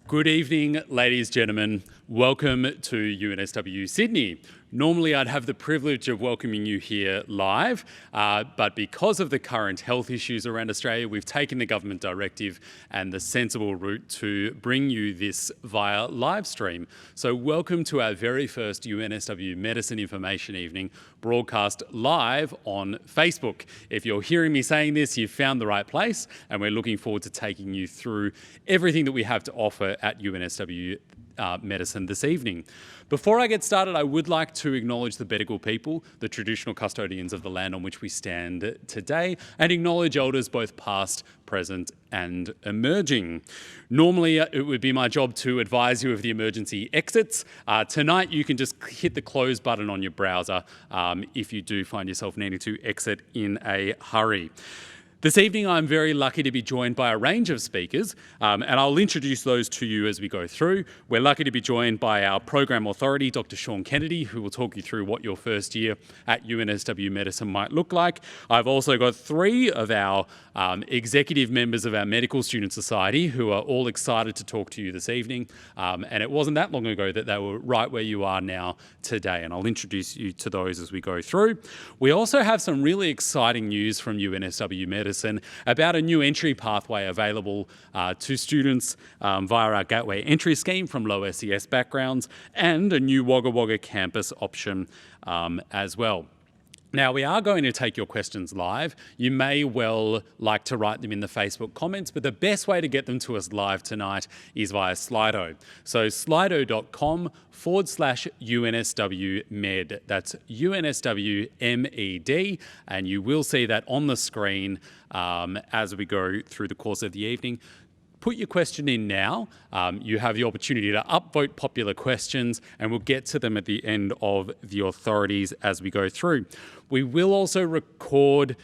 Good evening, ladies and gentlemen. Welcome to UNSW Sydney. Normally, I'd have the privilege of welcoming you here live, but because of the current health issues around Australia, we've taken the government directive and the sensible route to bring you this via live stream. So welcome to our very first UNSW Medicine Information Evening, broadcast live on Facebook. If you're hearing me saying this, you've found the right place, and we're looking forward to taking you through everything that we have to offer at UNSW Medicine this evening. Before I get started, I would like to acknowledge the Bedegal people, the traditional custodians of the land on which we stand today, and acknowledge elders both past, present and emerging. Normally, it would be my job to advise you of the emergency exits. Tonight, you can just hit the close button on your browser if you do find yourself needing to exit in a hurry. This evening, I'm very lucky to be joined by a range of speakers, and I'll introduce those to you as we go through. We're lucky to be joined by our Program Authority, Dr. Sean Kennedy, who will talk you through what your first year at UNSW Medicine might look like. I've also got three of our executive members of our Medical Student Society who are all excited to talk to you this evening, and it wasn't that long ago that they were right where you are now today, and I'll introduce you to those as we go through. We also have some really exciting news from UNSW Medicine about a new entry pathway available to students via our Gateway Entry Scheme from low SES backgrounds, and a new Wagga Wagga campus option as well. Now, we are going to take your questions live. You may well like to write them in the Facebook comments, but the best way to get them to us live tonight is via Slido. So slido.com/UNSW Med. That's UNSW MED, and you will see that on the screen as we go through the course of the evening. Put your question in now. You have the opportunity to upvote popular questions, and we'll get to them at the end of the authorities as we go through. We will also record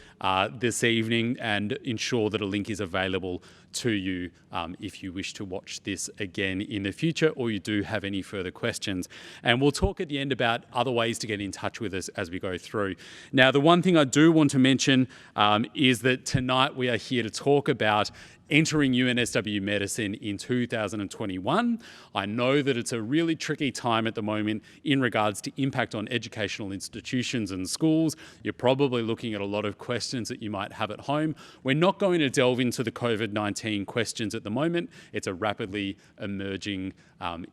this evening and ensure that a link is available to you if you wish to watch this again in the future, or you do have any further questions. And we'll talk at the end about other ways to get in touch with us as we go through. Now, the one thing I do want to mention is that tonight we are here to talk about entering UNSW Medicine in 2021. I know that it's a really tricky time at the moment in regards to impact on educational institutions and schools. You're probably looking at a lot of questions that you might have at home. We're not going to delve into the COVID-19 questions at the moment. It's a rapidly emerging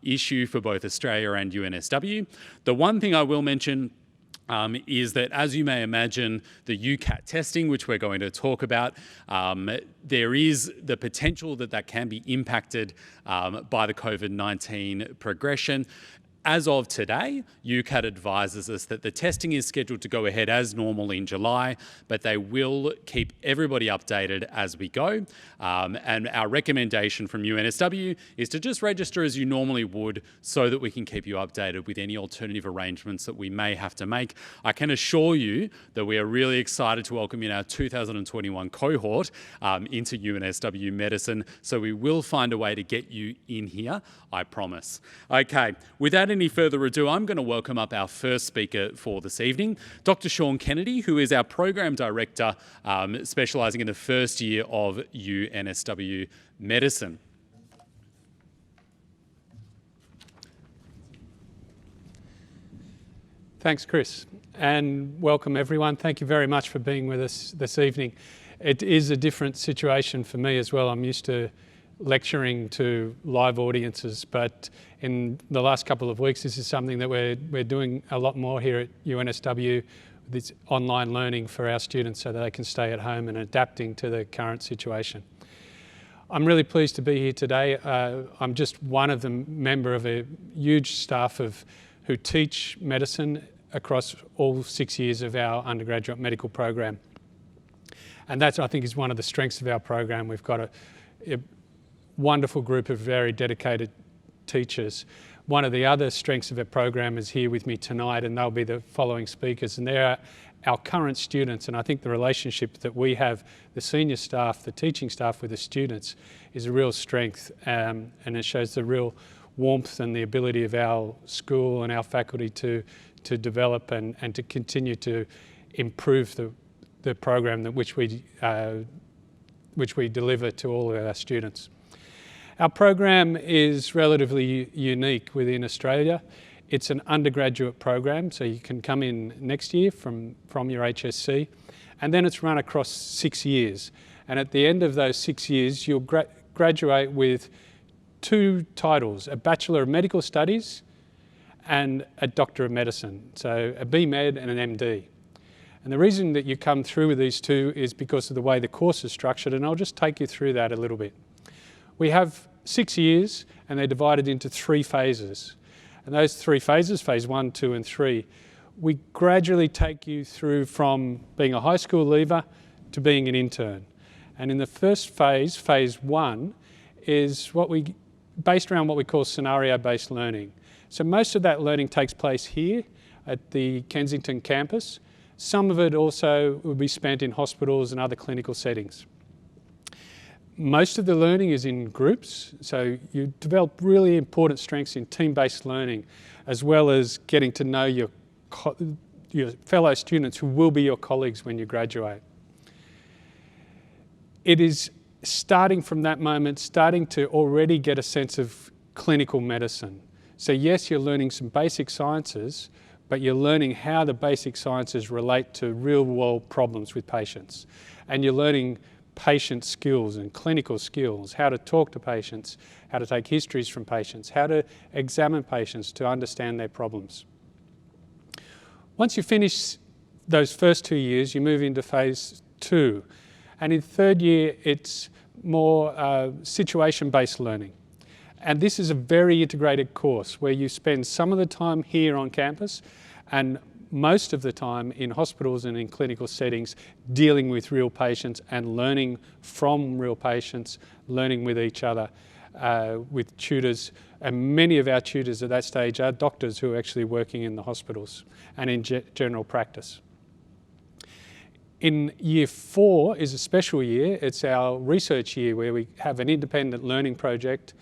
issue for both Australia and UNSW. The one thing I will mention is that, as you may imagine, the UCAT testing, which we're going to talk about, there is the potential that that can be impacted by the COVID-19 progression. As of today, UCAT advises us that the testing is scheduled to go ahead as normal in July, but they will keep everybody updated as we go. And our recommendation from UNSW is to just register as you normally would so that we can keep you updated with any alternative arrangements that we may have to make. I can assure you that we are really excited to welcome in our 2021 cohort into UNSW Medicine, so we will find a way to get you in here, I promise. Okay, without any further ado, I'm going to welcome up our first speaker for this evening, Dr. Sean Kennedy, who is our Program Director specialising in the first year of UNSW Medicine. Thanks, Chris, and welcome everyone. Thank you very much for being with us this evening. It is a different situation for me as well. I'm used to lecturing to live audiences, but in the last couple of weeks, this is something that we're doing a lot more here at UNSW, this online learning for our students so that they can stay at home and adapting to the current situation. I'm really pleased to be here today. I'm just one of the member of a huge staff who teach medicine across all 6 years of our undergraduate medical program. And that, I think, is one of the strengths of our program. We've got a wonderful group of very dedicated teachers. One of the other strengths of our program is here with me tonight, and they'll be the following speakers, and they're our current students. And I think the relationship that we have, the senior staff, the teaching staff with the students, is a real strength, and it shows the real warmth and the ability of our school and our faculty to develop and to continue to improve the program which we deliver to all of our students. Our program is relatively unique within Australia. It's an undergraduate program, so you can come in next year from your HSC, and then it's run across 6 years. And at the end of those 6 years, you'll graduate with 2 titles, a Bachelor of Medical Studies and a Doctor of Medicine, so a BMed and an MD. And the reason that you come through with these 2 is because of the way the course is structured, and I'll just take you through that a little bit. We have 6 years, and they're divided into 3 phases. And those 3 phases, phase 1, 2 and 3, we gradually take you through from being a high school leaver to being an intern. And in the first phase, phase 1, is based around what we call scenario-based learning. So most of that learning takes place here at the Kensington campus. Some of it also will be spent in hospitals and other clinical settings. Most of the learning is in groups, so you develop really important strengths in team-based learning, as well as getting to know your fellow students who will be your colleagues when you graduate. It is starting from that moment, starting to already get a sense of clinical medicine. So yes, you're learning some basic sciences, but you're learning how the basic sciences relate to real-world problems with patients. And you're learning patient skills and clinical skills, how to talk to patients, how to take histories from patients, how to examine patients to understand their problems. Once you finish those first 2 years, you move into phase 2. And in 3rd year, it's more situation-based learning. And this is a very integrated course where you spend some of the time here on campus and most of the time in hospitals and in clinical settings dealing with real patients and learning from real patients, learning with each other, with tutors. And many of our tutors at that stage are doctors who are actually working in the hospitals and in general practice. In year 4 is a special year. It's our research year where we have an independent learning project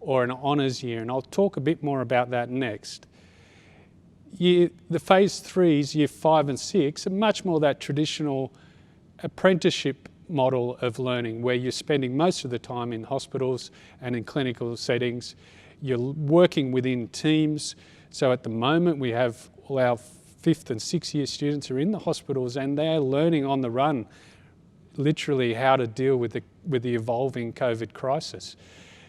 or an honours year, and I'll talk a bit more about that next. The phase 3s, year 5 and 6, are much more that traditional apprenticeship model of learning where you're spending most of the time in hospitals and in clinical settings. You're working within teams. So at the moment we have all our 5th and 6th year students are in the hospitals and they're learning on the run literally how to deal with the evolving COVID crisis.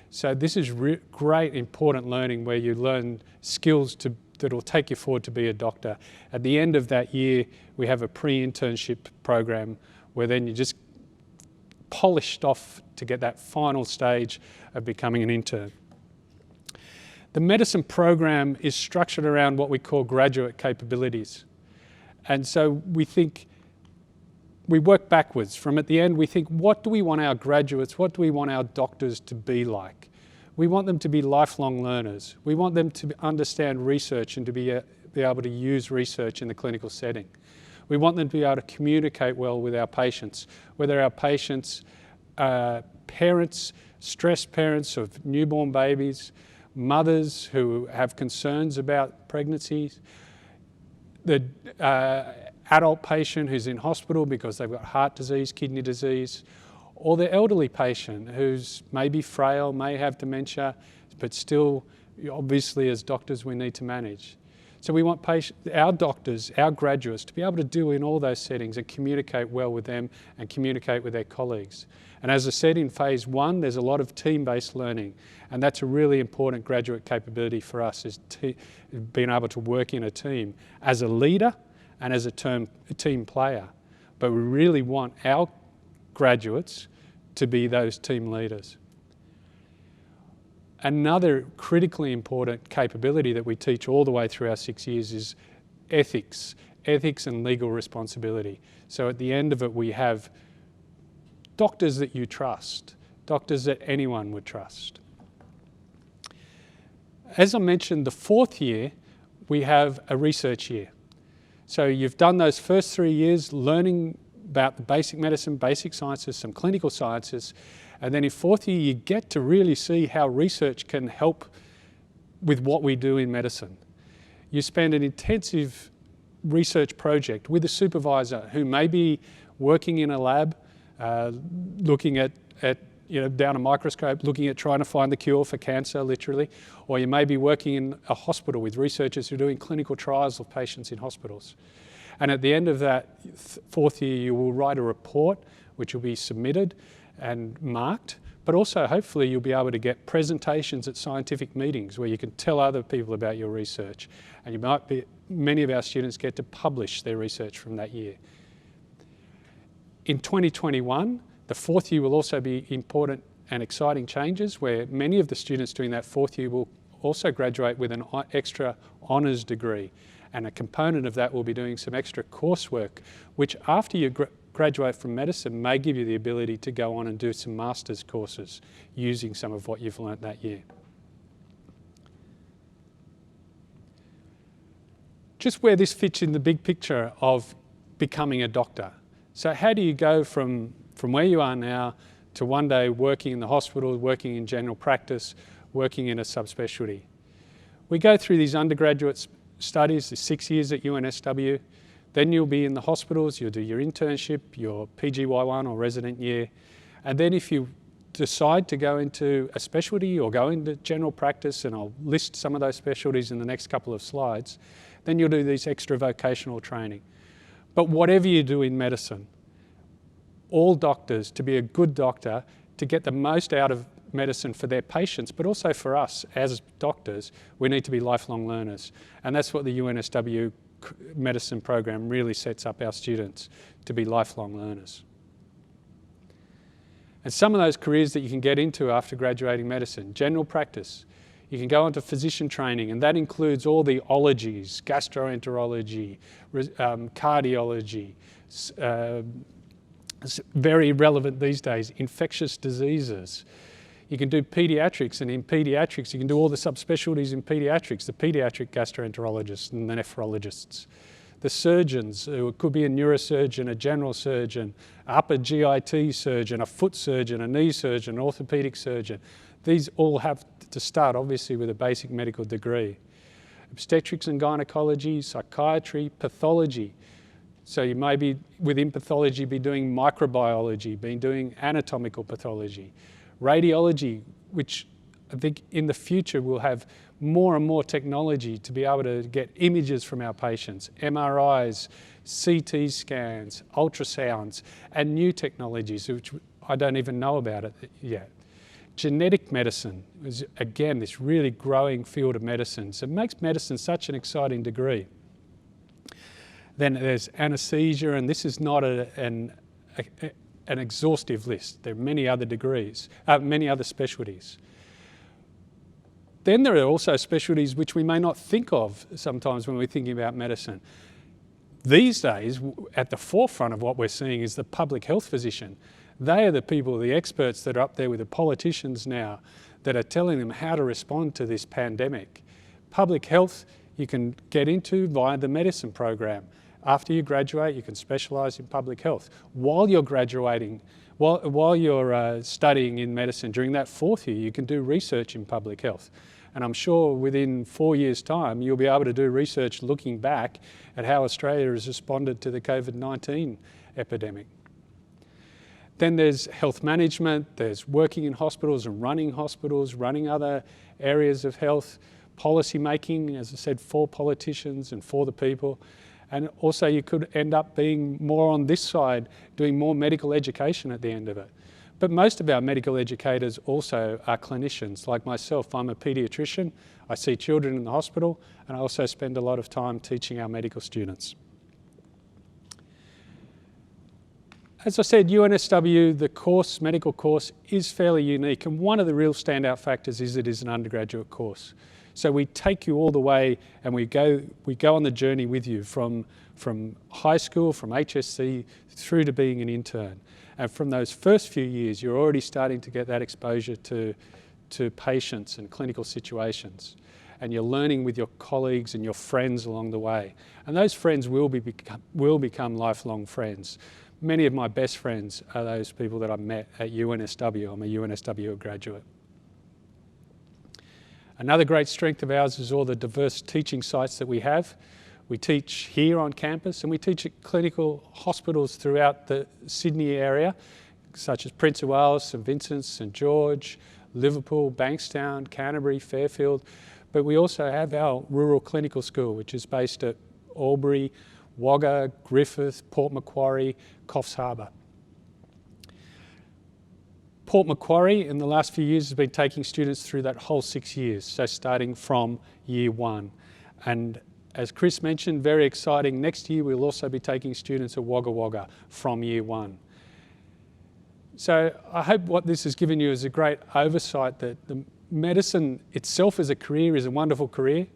So this is great important learning where you learn skills that will take you forward to be a doctor. At the end of that year, we have a pre-internship program where then you're just polished off to get that final stage of becoming an intern. The medicine program is structured around what we call graduate capabilities. And so we work backwards. From at the end, we think, what do we want our graduates, what do we want our doctors to be like? We want them to be lifelong learners. We want them to understand research and to be able to use research in the clinical setting. We want them to be able to communicate well with our patients, whether our patients are parents, stressed parents of newborn babies, mothers who have concerns about pregnancies, the adult patient who's in hospital because they've got heart disease, kidney disease, or the elderly patient who's maybe frail, may have dementia, but still, obviously as doctors, we need to manage. So we want our doctors, our graduates, to be able to deal in all those settings and communicate well with them and communicate with their colleagues. And as I said, in phase 1, there's a lot of team-based learning, and that's a really important graduate capability for us, is being able to work in a team as a leader and as a team player. But we really want our graduates to be those team leaders. Another critically important capability that we teach all the way through our 6 years is ethics and legal responsibility. So at the end of it, we have doctors that you trust, doctors that anyone would trust. As I mentioned, the 4th year, we have a research year. So you've done those first 3 years learning about the basic medicine, basic sciences, some clinical sciences, and then in 4th year you get to really see how research can help with what we do in medicine. You spend an intensive research project with a supervisor who may be working in a lab, looking at down a microscope looking at trying to find the cure for cancer, literally, or you may be working in a hospital with researchers who are doing clinical trials of patients in hospitals. And at the end of that fourth year, you will write a report which will be submitted and marked, but also hopefully you'll be able to get presentations at scientific meetings where you can tell other people about your research. And many of our students get to publish their research from that year. In 2021, the fourth year will also be important and exciting changes where many of the students doing that fourth year will also graduate with an extra honours degree. And a component of that will be doing some extra coursework, which after you graduate from medicine may give you the ability to go on and do some master's courses using some of what you've learnt that year. Just where this fits in the big picture of becoming a doctor. So how do you go from where you are now to one day working in the hospital, working in general practice, working in a subspecialty? We go through these undergraduate studies, the 6 years at UNSW, then you'll be in the hospitals, you'll do your internship, your PGY1 or resident year, and then if you decide to go into a specialty or go into general practice, and I'll list some of those specialties in the next couple of slides, then you'll do these extra vocational training. But whatever you do in medicine, all doctors, to be a good doctor, to get the most out of medicine for their patients, but also for us as doctors, we need to be lifelong learners. And that's what the UNSW Medicine program really sets up our students, to be lifelong learners. And some of those careers that you can get into after graduating medicine: general practice. You can go into physician training, and that includes all the ologies, gastroenterology, cardiology, it's very relevant these days, infectious diseases. You can do paediatrics, and in paediatrics you can do all the subspecialties in paediatrics, the paediatric gastroenterologists and the nephrologists. The surgeons, it could be a neurosurgeon, a general surgeon, upper GIT surgeon, a foot surgeon, a knee surgeon, an orthopedic surgeon. These all have to start obviously with a basic medical degree. Obstetrics and gynecology, psychiatry, pathology. So you may be within pathology be doing microbiology, be doing anatomical pathology. Radiology, which I think in the future will have more and more technology to be able to get images from our patients, MRIs, CT scans, ultrasounds, and new technologies, which I don't even know about it yet. Genetic medicine is, again, this really growing field of medicine. So it makes medicine such an exciting degree. Then there's anaesthesia, and this is not an exhaustive list. There are many other degrees, many other specialties. Then there are also specialties which we may not think of sometimes when we're thinking about medicine. These days, at the forefront of what we're seeing is the public health physician. They are the people, the experts that are up there with the politicians now that are telling them how to respond to this pandemic. Public health you can get into via the medicine program. After you graduate, you can specialise in public health. While you're graduating, while you're studying in medicine, during that fourth year, you can do research in public health. And I'm sure within 4 years' time, you'll be able to do research looking back at how Australia has responded to the COVID-19 epidemic. Then there's health management, there's working in hospitals and running other areas of health, policy making, as I said, for politicians and for the people. And also you could end up being more on this side, doing more medical education at the end of it. But most of our medical educators also are clinicians. Like myself, I'm a paediatrician. I see children in the hospital, and I also spend a lot of time teaching our medical students. As I said, UNSW, the medical course, is fairly unique, and one of the real standout factors is it is an undergraduate course. So we take you all the way, and we go on the journey with you from high school, from HSC, through to being an intern. And from those first few years, you're already starting to get that exposure to patients and clinical situations. And you're learning with your colleagues and your friends along the way. And those friends will become lifelong friends. Many of my best friends are those people that I met at UNSW. I'm a UNSW graduate. Another great strength of ours is all the diverse teaching sites that we have. We teach here on campus, and we teach at clinical hospitals throughout the Sydney area, such as Prince of Wales, St Vincent's, St George, Liverpool, Bankstown, Canterbury, Fairfield. But we also have our rural clinical school, which is based at Albury, Wagga, Griffith, Port Macquarie, Coffs Harbour. Port Macquarie in the last few years has been taking students through that whole 6 years, so starting from year 1. And as Chris mentioned, very exciting, next year we'll also be taking students at Wagga Wagga from year 1. So I hope what this has given you is a great oversight that the medicine itself as a career is a wonderful career,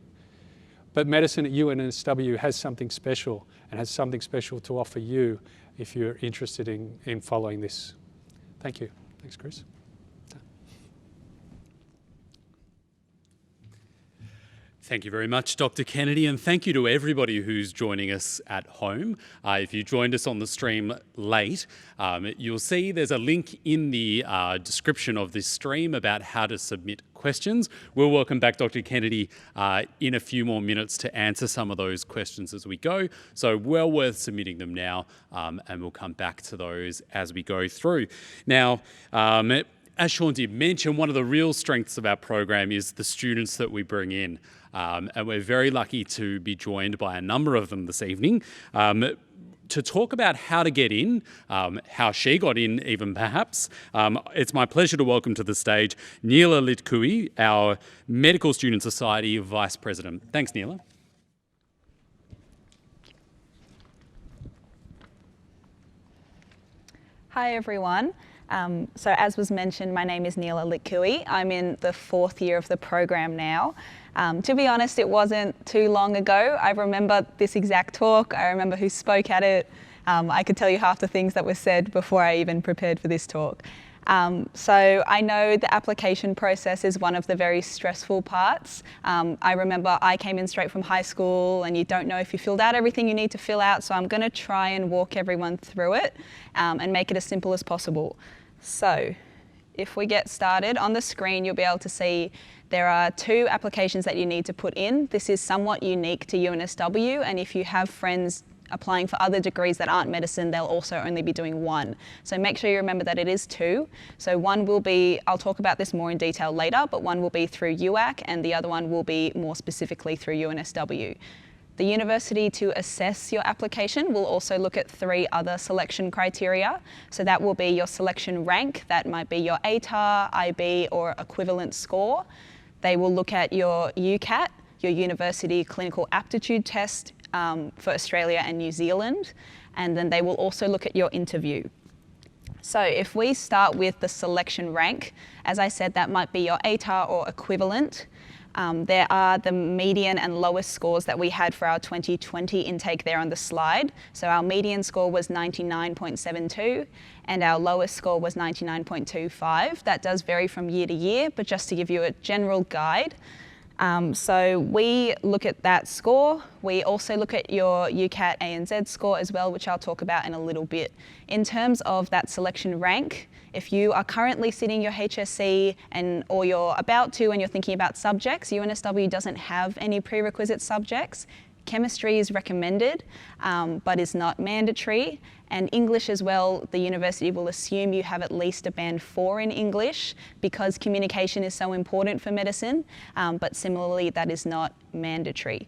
but medicine at UNSW has something special and has something special to offer you if you're interested in following this. Thank you. Thanks, Chris. Thank you very much, Dr. Kennedy, and thank you to everybody who's joining us at home. If you joined us on the stream late, you'll see there's a link in the description of this stream about how to submit questions. We'll welcome back Dr. Kennedy in a few more minutes to answer some of those questions as we go. So well worth submitting them now, and we'll come back to those as we go through. Now, as Sean did mention, one of the real strengths of our program is the students that we bring in. And we're very lucky to be joined by a number of them this evening to talk about how to get in, how she got in even perhaps. It's my pleasure to welcome to the stage Neela Litkui, our Medical Student Society Vice President. Thanks, Neela. Hi, everyone. So as was mentioned, my name is Neela Litkui. I'm in the 4th year of the program now. To be honest, it wasn't too long ago. I remember this exact talk. I remember who spoke at it. I could tell you half the things that were said before I even prepared for this talk. So I know the application process is one of the very stressful parts. I remember I came in straight from high school and you don't know if you filled out everything you need to fill out, so I'm going to try and walk everyone through it and make it as simple as possible. So if we get started, on the screen you'll be able to see there are 2 applications that you need to put in. This is somewhat unique to UNSW, and if you have friends applying for other degrees that aren't medicine, they'll also only be doing 1. So make sure you remember that it is 2. So one will be, I'll talk about this more in detail later, but one will be through UAC and the other one will be more specifically through UNSW. The university, to assess your application, will also look at 3 other selection criteria. So that will be your selection rank, that might be your ATAR, IB or equivalent score. They will look at your UCAT, your University Clinical Aptitude Test for Australia and New Zealand, and then they will also look at your interview. So if we start with the selection rank, as I said, that might be your ATAR or equivalent. There are the median and lowest scores that we had for our 2020 intake there on the slide. So our median score was 99.72 and our lowest score was 99.25. That does vary from year to year, but just to give you a general guide. So we look at that score. We also look at your UCAT ANZ score as well, which I'll talk about in a little bit. In terms of that selection rank, if you are currently sitting your HSC or you're about to and you're thinking about subjects, UNSW doesn't have any prerequisite subjects. Chemistry is recommended, but is not mandatory. And English as well, the university will assume you have at least a band 4 in English because communication is so important for medicine, but similarly that is not mandatory.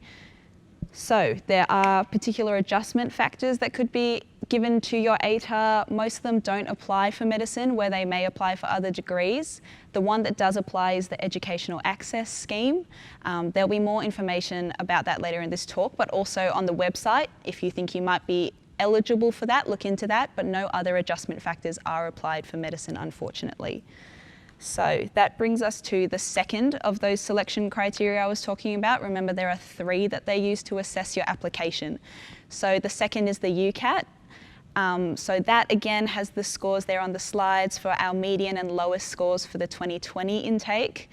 So there are particular adjustment factors that could be given to your ATAR. Most of them don't apply for medicine, where they may apply for other degrees. The one that does apply is the Educational Access Scheme. There'll be more information about that later in this talk, but also on the website, if you think you might be eligible for that, look into that, but no other adjustment factors are applied for medicine, unfortunately. So that brings us to the second of those selection criteria I was talking about. Remember, there are 3 that they use to assess your application. So the second is the UCAT. So that again has the scores there on the slides for our median and lowest scores for the 2020 intake.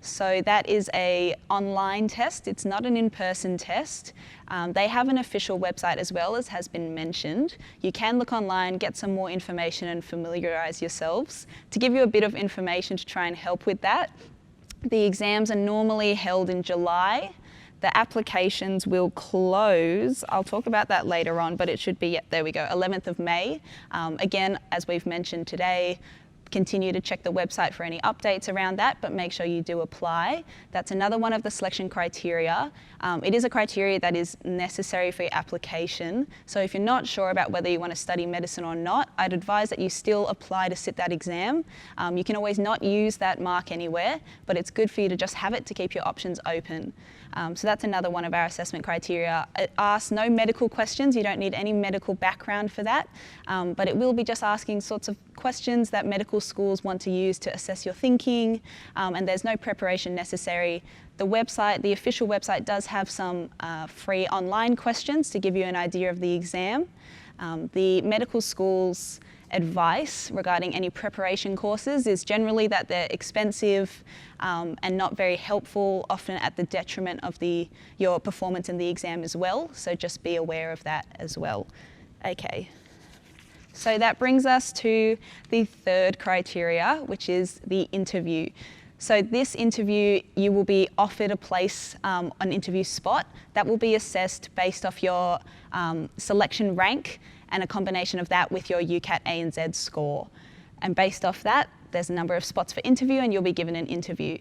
So that is an online test. It's not an in-person test. They have an official website as well, as has been mentioned. You can look online, get some more information and familiarise yourselves. To give you a bit of information to try and help with that, the exams are normally held in July. The applications will close. I'll talk about that later on, but it should be, there we go, 11th of May. Again, as we've mentioned today, continue to check the website for any updates around that, but make sure you do apply. That's another one of the selection criteria. It is a criteria that is necessary for your application. So if you're not sure about whether you want to study medicine or not, I'd advise that you still apply to sit that exam. You can always not use that mark anywhere, but it's good for you to just have it to keep your options open. So that's another one of our assessment criteria. It asks no medical questions. You don't need any medical background for that, but it will be just asking sorts of questions that medical schools want to use to assess your thinking, and there's no preparation necessary. The website, the official website, does have some free online questions to give you an idea of the exam. The medical schools' advice regarding any preparation courses is generally that they're expensive and not very helpful, often at the detriment of your performance in the exam as well. So just be aware of that as well. Okay. So that brings us to the third criteria, which is the interview. So this interview, you will be offered a place, an interview spot that will be assessed based off your selection rank and a combination of that with your UCAT ANZ score. And based off that, there's a number of spots for interview and you'll be given an interview.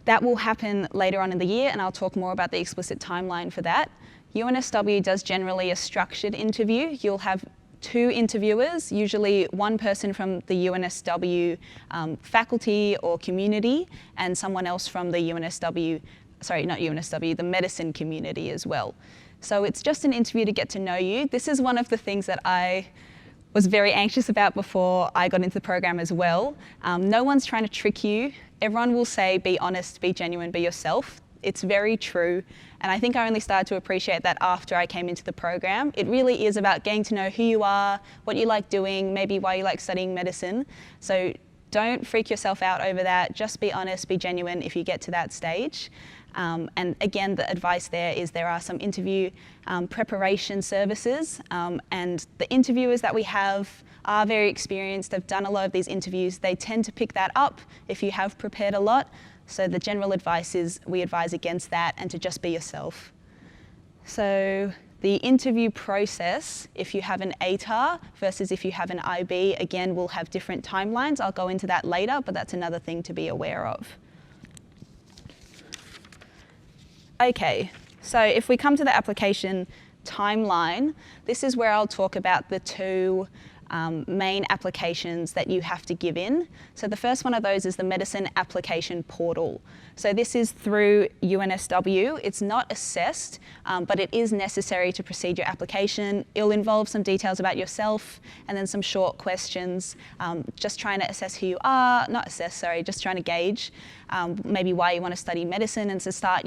That will happen later on in the year, and I'll talk more about the explicit timeline for that. UNSW does generally a structured interview. You'll have 2 interviewers, usually one person from the UNSW faculty or community and someone else from the the medicine community as well. So it's just an interview to get to know you. This is one of the things that I was very anxious about before I got into the program as well. No one's trying to trick you. Everyone will say, be honest, be genuine, be yourself. It's very true. And I think I only started to appreciate that after I came into the program. It really is about getting to know who you are, what you like doing, maybe why you like studying medicine. So don't freak yourself out over that. Just be honest, be genuine if you get to that stage. And again, the advice there are some interview preparation services, and the interviewers that we have are very experienced. They've done a lot of these interviews. They tend to pick that up if you have prepared a lot. So the general advice is we advise against that and to just be yourself. So the interview process, if you have an ATAR versus if you have an IB, again, will have different timelines. I'll go into that later, but that's another thing to be aware of. Okay, so if we come to the application timeline, this is where I'll talk about the 2 main applications that you have to give in. So the first one of those is the Medicine Application Portal. So this is through UNSW. It's not assessed, but it is necessary to proceed your application. It'll involve some details about yourself and then some short questions, just trying to assess who you are, just trying to gauge maybe why you want to study medicine and to start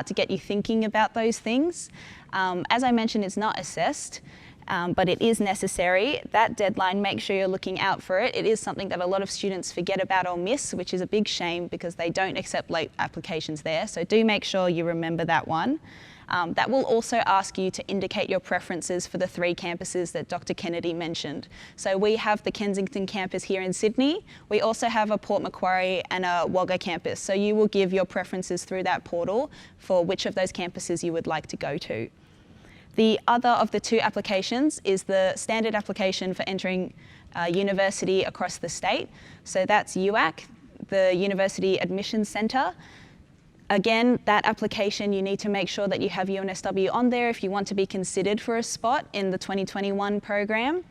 to get you thinking about those things. As I mentioned, it's not assessed. But it is necessary. That deadline, make sure you're looking out for it. It is something that a lot of students forget about or miss, which is a big shame because they don't accept late applications there. So do make sure you remember that one. That will also ask you to indicate your preferences for the 3 campuses that Dr. Kennedy mentioned. So we have the Kensington campus here in Sydney. We also have a Port Macquarie and a Wagga campus. So you will give your preferences through that portal for which of those campuses you would like to go to. The other of the 2 applications is the standard application for entering university across the state. So that's UAC, the University Admissions Centre. Again, that application, you need to make sure that you have UNSW on there if you want to be considered for a spot in the 2021 program.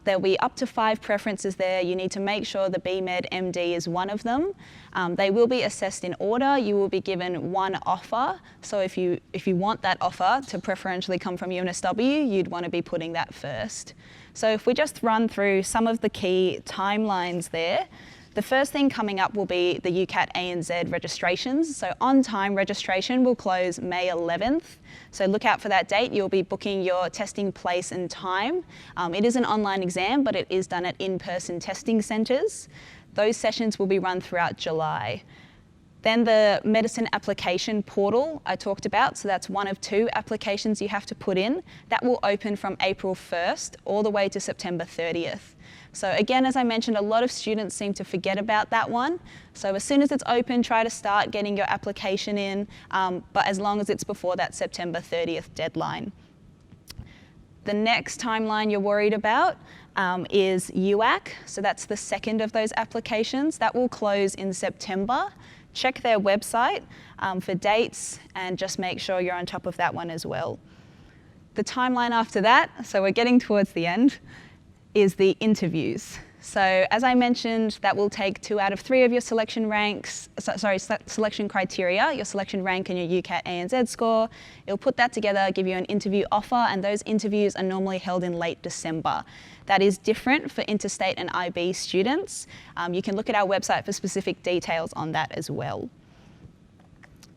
There'll be up to 5 preferences there. You need to make sure the BMed MD is one of them. They will be assessed in order. You will be given 1 offer. So if you want that offer to preferentially come from UNSW, you'd want to be putting that first. So if we just run through some of the key timelines there, the first thing coming up will be the UCAT ANZ registrations. So on-time registration will close May 11th. So look out for that date. You'll be booking your testing place and time. It is an online exam, but it is done at in-person testing centres. Those sessions will be run throughout July. Then the medicine application portal I talked about, so that's one of 2 applications you have to put in. That will open from April 1st all the way to September 30th. So again, as I mentioned, a lot of students seem to forget about that one. So as soon as it's open, try to start getting your application in, but as long as it's before that September 30th deadline. The next timeline you're worried about is UAC. So that's the second of those applications. That will close in September. Check their website for dates and just make sure you're on top of that one as well. The timeline after that, so we're getting towards the end, is the interviews. So as I mentioned, that will take 2 out of 3 of your selection selection criteria, your selection rank and your UCAT ANZ score. It'll put that together, give you an interview offer, and those interviews are normally held in late December. That is different for interstate and IB students. You can look at our website for specific details on that as well.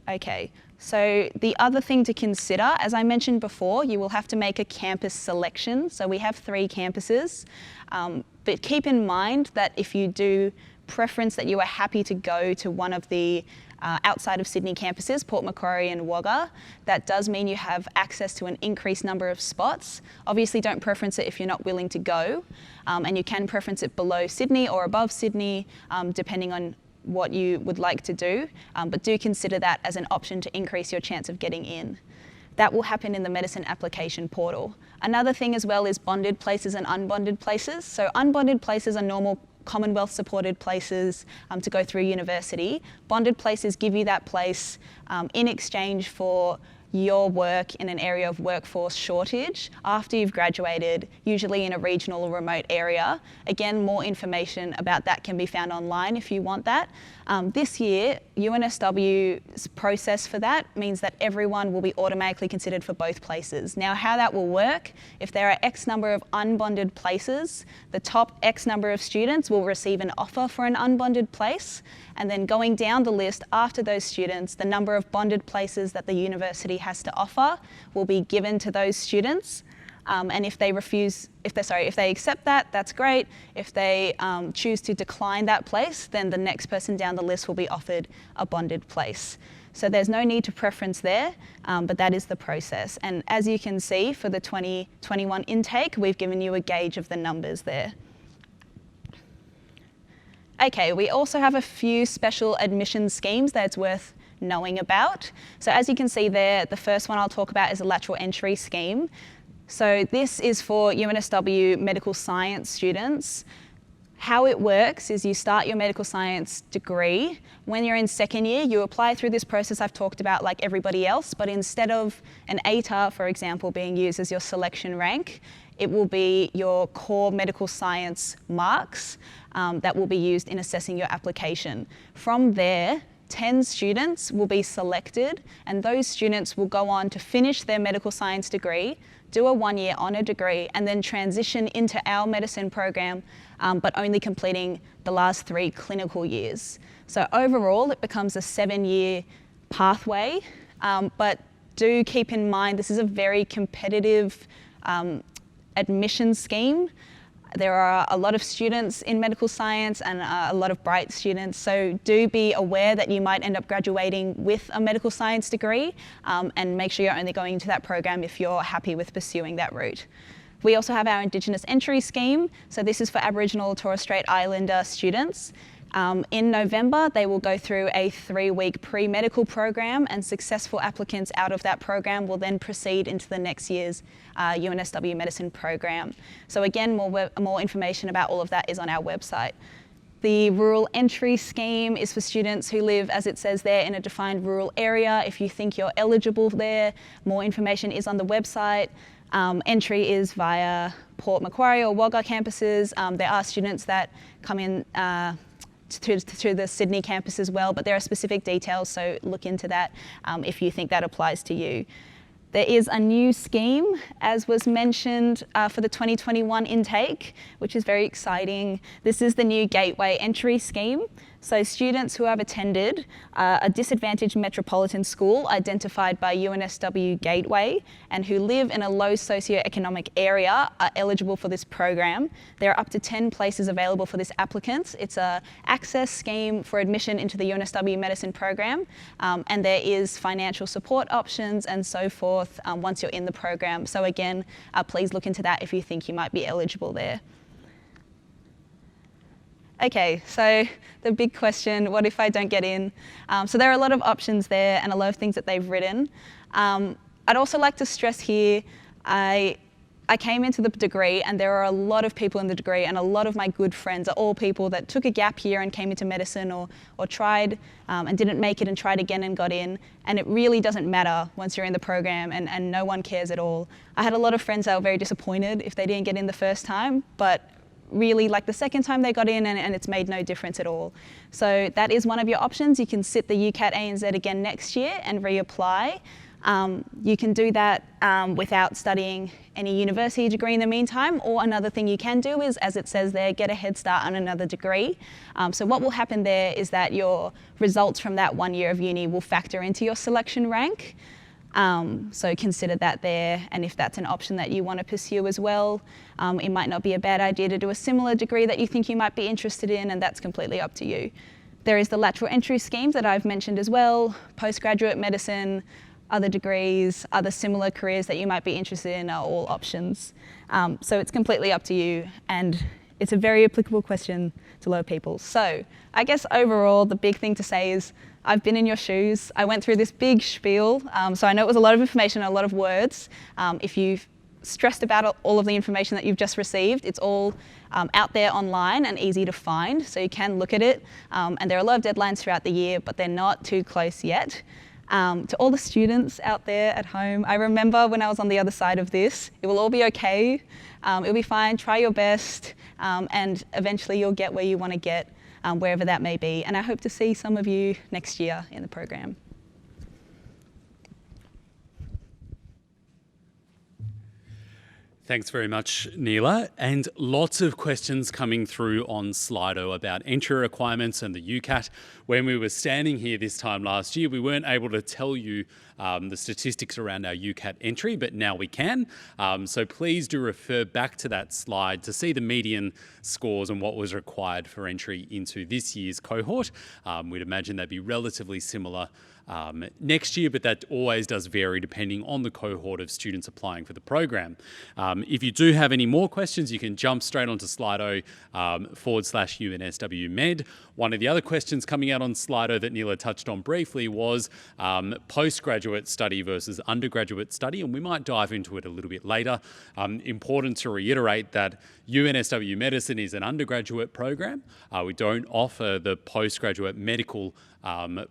Okay, so the other thing to consider, as I mentioned before, you will have to make a campus selection. So we have 3 campuses, but keep in mind that if you do preference that you are happy to go to one of the outside of Sydney campuses, Port Macquarie and Wagga, that does mean you have access to an increased number of spots. Obviously don't preference it if you're not willing to go, and you can preference it below Sydney or above Sydney, depending on what you would like to do, but do consider that as an option to increase your chance of getting in. That will happen in the medicine application portal. Another thing as well is bonded places and unbonded places. So unbonded places are normal Commonwealth supported places to go through university. Bonded places give you that place in exchange for your work in an area of workforce shortage after you've graduated, usually in a regional or remote area. Again, more information about that can be found online if you want that. This year, UNSW's process for that means that everyone will be automatically considered for both places. Now, how that will work, if there are X number of unbonded places, the top X number of students will receive an offer for an unbonded place, and then going down the list after those students, the number of bonded places that the university has to offer will be given to those students. And if they accept that, that's great. If they choose to decline that place, then the next person down the list will be offered a bonded place. So there's no need to preference there, but that is the process. And as you can see, for the 2021 intake, we've given you a gauge of the numbers there. Okay, we also have a few special admission schemes that it's worth knowing about. So as you can see there, the first one I'll talk about is a lateral entry scheme. So this is for UNSW medical science students. How it works is you start your medical science degree. When you're in second year, you apply through this process I've talked about like everybody else, but instead of an ATAR, for example, being used as your selection rank, it will be your core medical science marks that will be used in assessing your application. From there, 10 students will be selected, and those students will go on to finish their medical science degree, do a 1-year honour degree, and then transition into our medicine program, but only completing the last 3 clinical years. So overall, it becomes a 7-year pathway, but do keep in mind this is a very competitive admission scheme. There are a lot of students in medical science and a lot of bright students, so do be aware that you might end up graduating with a medical science degree, and make sure you're only going into that program if you're happy with pursuing that route. We also have our Indigenous entry scheme, so this is for Aboriginal and Torres Strait Islander students. In November, they will go through a 3-week pre-medical program, and successful applicants out of that program will then proceed into the next year's UNSW Medicine program. So again, more information about all of that is on our website. The rural entry scheme is for students who live, as it says there, in a defined rural area. If you think you're eligible there, more information is on the website. Entry is via Port Macquarie or Wagga campuses. There are students that come in to the Sydney campus as well, but there are specific details, so look into that if you think that applies to you. There is a new scheme, as was mentioned, for the 2021 intake, which is very exciting. This is the new Gateway Entry Scheme. So students who have attended a disadvantaged metropolitan school identified by UNSW Gateway and who live in a low socioeconomic area are eligible for this program. There are up to 10 places available for this applicant. It's an access scheme for admission into the UNSW Medicine program, and there is financial support options and so forth once you're in the program. So again, please look into that if you think you might be eligible there. Okay, so the big question, what if I don't get in? So there are a lot of options there and a lot of things that they've written. I'd also like to stress here, I came into the degree and there are a lot of people in the degree, and a lot of my good friends are all people that took a gap year and came into medicine or tried and didn't make it and tried again and got in. And it really doesn't matter once you're in the program, and no one cares at all. I had a lot of friends that were very disappointed if they didn't get in the first time, but really like the second time they got in and it's made no difference at all. So that is one of your options. You can sit the UCAT ANZ again next year and reapply. You can do that without studying any university degree in the meantime, or another thing you can do is, as it says there, get a head start on another degree. So what will happen there is that your results from that 1 year of uni will factor into your selection rank. So consider that there, and if that's an option that you want to pursue as well, it might not be a bad idea to do a similar degree that you think you might be interested in, and that's completely up to you. There is the lateral entry schemes that I've mentioned as well, postgraduate medicine, other degrees, other similar careers that you might be interested in are all options. So it's completely up to you, and it's a very applicable question to a lot of people. So I guess overall, the big thing to say is, I've been in your shoes. I went through this big spiel, so I know it was a lot of information and a lot of words. If you've stressed about all of the information that you've just received, it's all out there online and easy to find, so you can look at it. And there are a lot of deadlines throughout the year, but they're not too close yet. To all the students out there at home, I remember when I was on the other side of this, it will all be okay. It'll be fine, try your best, and eventually you'll get where you want to get, wherever that may be. And I hope to see some of you next year in the program. Thanks very much, Neela. And lots of questions coming through on Slido about entry requirements and the UCAT. When we were standing here this time last year, we weren't able to tell you the statistics around our UCAT entry, but now we can. So please do refer back to that slide to see the median scores and what was required for entry into this year's cohort. We'd imagine that'd be relatively similar next year, but that always does vary depending on the cohort of students applying for the program. If you do have any more questions, you can jump straight onto Slido /UNSW Med. One of the other questions coming out on Slido that Neela touched on briefly was postgraduate study versus undergraduate study, and we might dive into it a little bit later. Important to reiterate that UNSW Medicine is an undergraduate program. We don't offer the postgraduate medical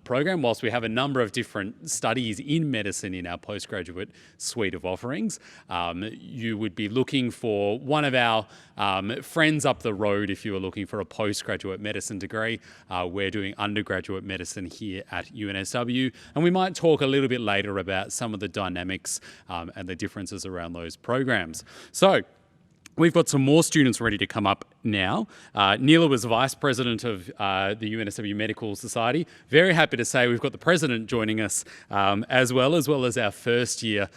program, whilst we have a number of different studies in medicine in our postgraduate suite of offerings. You would be looking for one of our friends up the road if you were looking for a postgraduate medicine degree. We're doing undergraduate medicine here at UNSW, and we might talk a little bit later about some of the dynamics and the differences around those programs. So, we've got some more students ready to come up now. Neela was Vice President of the UNSW Medical Society. Very happy to say we've got the President joining us as well as our first year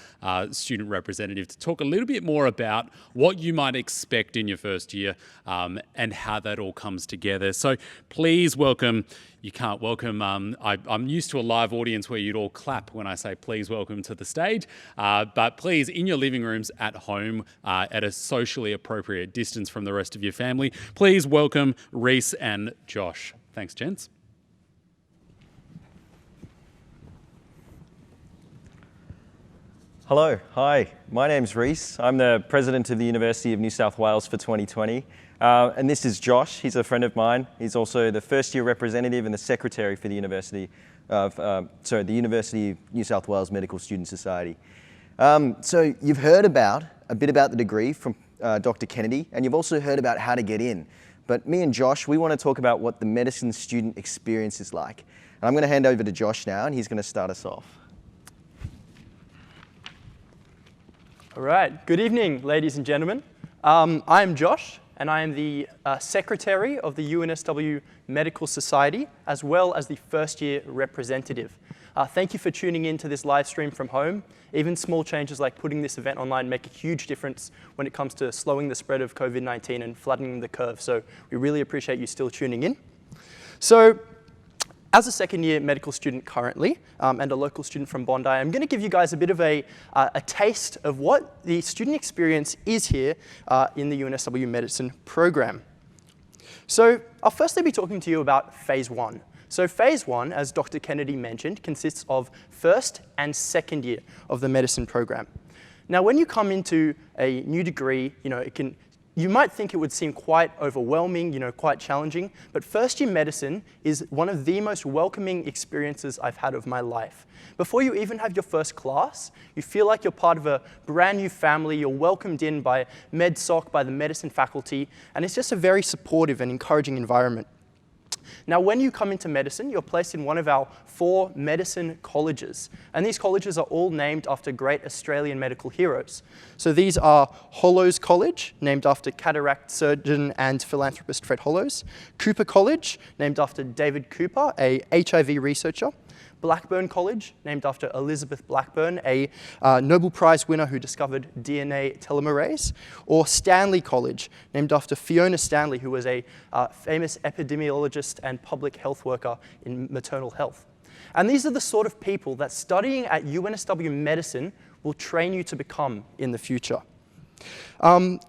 student representative to talk a little bit more about what you might expect in your first year and how that all comes together. So please welcome, you can't welcome, I'm used to a live audience where you'd all clap when I say please welcome to the stage, but please in your living rooms at home at a socially appropriate distance from the rest of your family, please welcome Reese and Josh. Thanks, gents. Hello, hi, my name's Reese. I'm the President of the University of New South Wales for 2020. And this is Josh, he's a friend of mine. He's also the first year representative and the secretary for the University of New South Wales Medical Student Society. So you've heard a bit about the degree from Dr. Kennedy, and you've also heard about how to get in. But me and Josh, we want to talk about what the medicine student experience is like. And I'm going to hand over to Josh now, and he's going to start us off. All right, good evening, ladies and gentlemen. I'm Josh. and I am the Secretary of the UNSW Medical Society, as well as the first-year representative. Thank you for tuning in to this live stream from home. Even small changes like putting this event online make a huge difference when it comes to slowing the spread of COVID-19 and flattening the curve, so we really appreciate you still tuning in. So, as a second-year medical student currently, and a local student from Bondi, I'm going to give you guys a bit of a taste of what the student experience is here in the UNSW Medicine program. So I'll firstly be talking to you about Phase 1. So Phase 1, as Dr. Kennedy mentioned, consists of first and second year of the medicine program. Now, when you come into a new degree, you might think it would seem quite overwhelming, quite challenging, but first-year medicine is one of the most welcoming experiences I've had of my life. Before you even have your first class, you feel like you're part of a brand new family, you're welcomed in by MedSoc, by the medicine faculty, and it's just a very supportive and encouraging environment. Now, when you come into medicine, you're placed in one of our 4 medicine colleges. And these colleges are all named after great Australian medical heroes. So these are Hollows College, named after cataract surgeon and philanthropist Fred Hollows. Cooper College, named after David Cooper, a HIV researcher. Blackburn College, named after Elizabeth Blackburn, a Nobel Prize winner who discovered DNA telomerase, or Stanley College, named after Fiona Stanley, who was a famous epidemiologist and public health worker in maternal health. And these are the sort of people that studying at UNSW Medicine will train you to become in the future.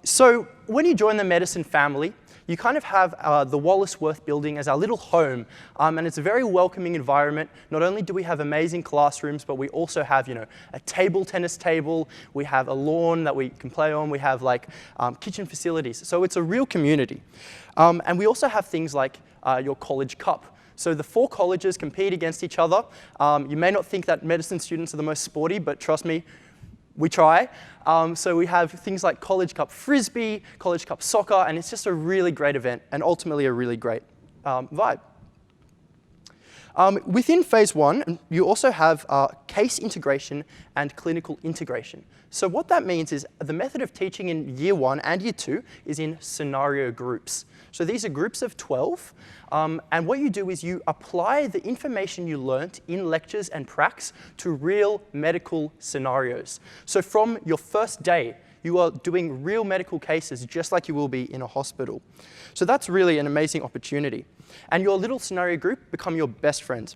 So when you join the medicine family, you kind of have the Wallace-Worth building as our little home, and it's a very welcoming environment. Not only do we have amazing classrooms, but we also have, a table tennis table, we have a lawn that we can play on, we have kitchen facilities. So it's a real community. And we also have things like your college cup. So the 4 colleges compete against each other. You may not think that medicine students are the most sporty, but trust me, we try. So we have things like College Cup Frisbee, College Cup Soccer, and it's just a really great event and ultimately a really great vibe. Within Phase 1, you also have case integration and clinical integration. So what that means is the method of teaching in Year 1 and Year 2 is in scenario groups. So these are groups of 12, and what you do is you apply the information you learnt in lectures and pracs to real medical scenarios. So from your first day, you are doing real medical cases just like you will be in a hospital. So that's really an amazing opportunity. And your little scenario group become your best friends.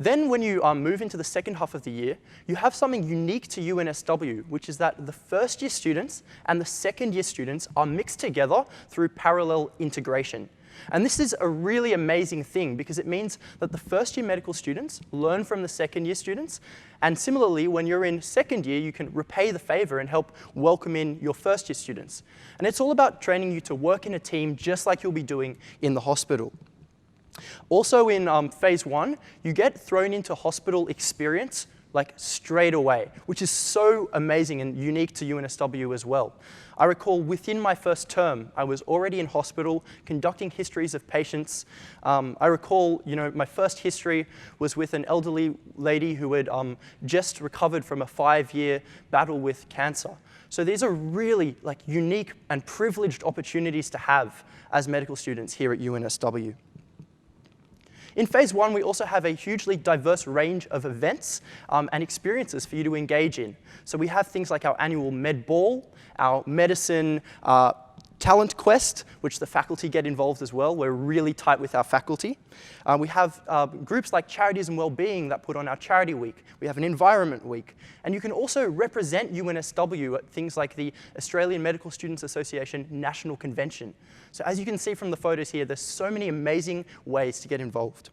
Then when you move into the second half of the year, you have something unique to UNSW, which is that the first year students and the second year students are mixed together through parallel integration. And this is a really amazing thing because it means that the first year medical students learn from the second year students. And similarly, when you're in second year, you can repay the favor and help welcome in your first year students. And it's all about training you to work in a team just like you'll be doing in the hospital. Also in Phase 1, you get thrown into hospital experience straight away, which is so amazing and unique to UNSW as well. I recall within my first term, I was already in hospital conducting histories of patients. I recall, my first history was with an elderly lady who had just recovered from a 5-year battle with cancer. So these are really unique and privileged opportunities to have as medical students here at UNSW. In Phase 1, we also have a hugely diverse range of events and experiences for you to engage in. So we have things like our annual Med Ball, our medicine Talent Quest, which the faculty get involved as well. We're really tight with our faculty. We have groups like Charities and Wellbeing that put on our Charity Week. We have an Environment Week. And you can also represent UNSW at things like the Australian Medical Students Association National Convention. So as you can see from the photos here, there's so many amazing ways to get involved.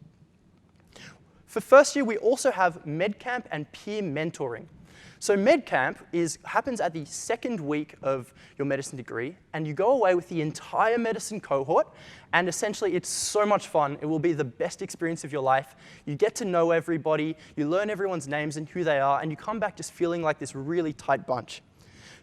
For first year, we also have MedCamp and peer mentoring. So MedCamp happens at the second week of your medicine degree, and you go away with the entire medicine cohort, and essentially it's so much fun. It will be the best experience of your life. You get to know everybody, you learn everyone's names and who they are, and you come back just feeling like this really tight bunch.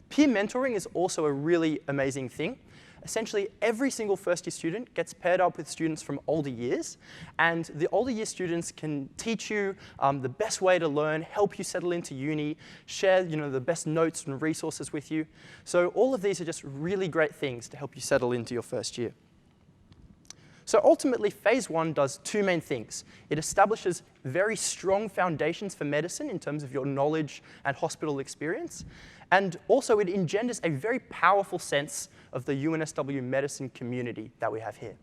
Peer mentoring is also a really amazing thing. essentially every single first year student gets paired up with students from older years, and the older year students can teach you the best way to learn, help you settle into uni, share the best notes and resources with you. So all of these are just really great things to help you settle into your first year. So ultimately, phase 1 does two main things. It establishes very strong foundations for medicine in terms of your knowledge and hospital experience. And also, it engenders a very powerful sense of the UNSW Medicine community that we have here.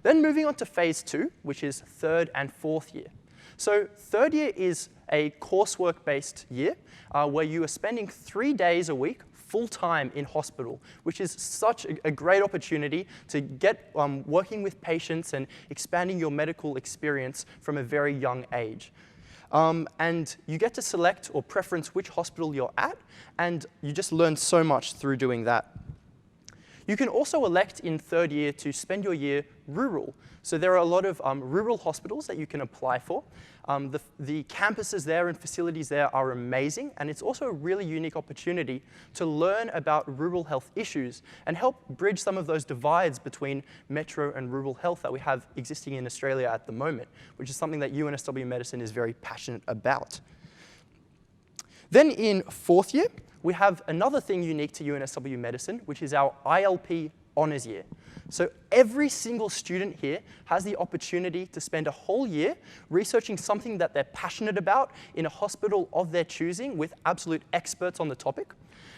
Then moving on to phase 2, which is third and fourth year. So third year is a coursework-based year where you are spending 3 days a week full-time in hospital, which is such a great opportunity to get working with patients and expanding your medical experience from a very young age. And you get to select or preference which hospital you're at, and you just learn so much through doing that. You can also elect in third year to spend your year rural. So there are a lot of rural hospitals that you can apply for. The campuses there and facilities there are amazing, and it's also a really unique opportunity to learn about rural health issues and help bridge some of those divides between metro and rural health that we have existing in Australia at the moment, which is something that UNSW Medicine is very passionate about. Then in fourth year, we have another thing unique to UNSW Medicine, which is our ILP honours year. So every single student here has the opportunity to spend a whole year researching something that they're passionate about in a hospital of their choosing with absolute experts on the topic.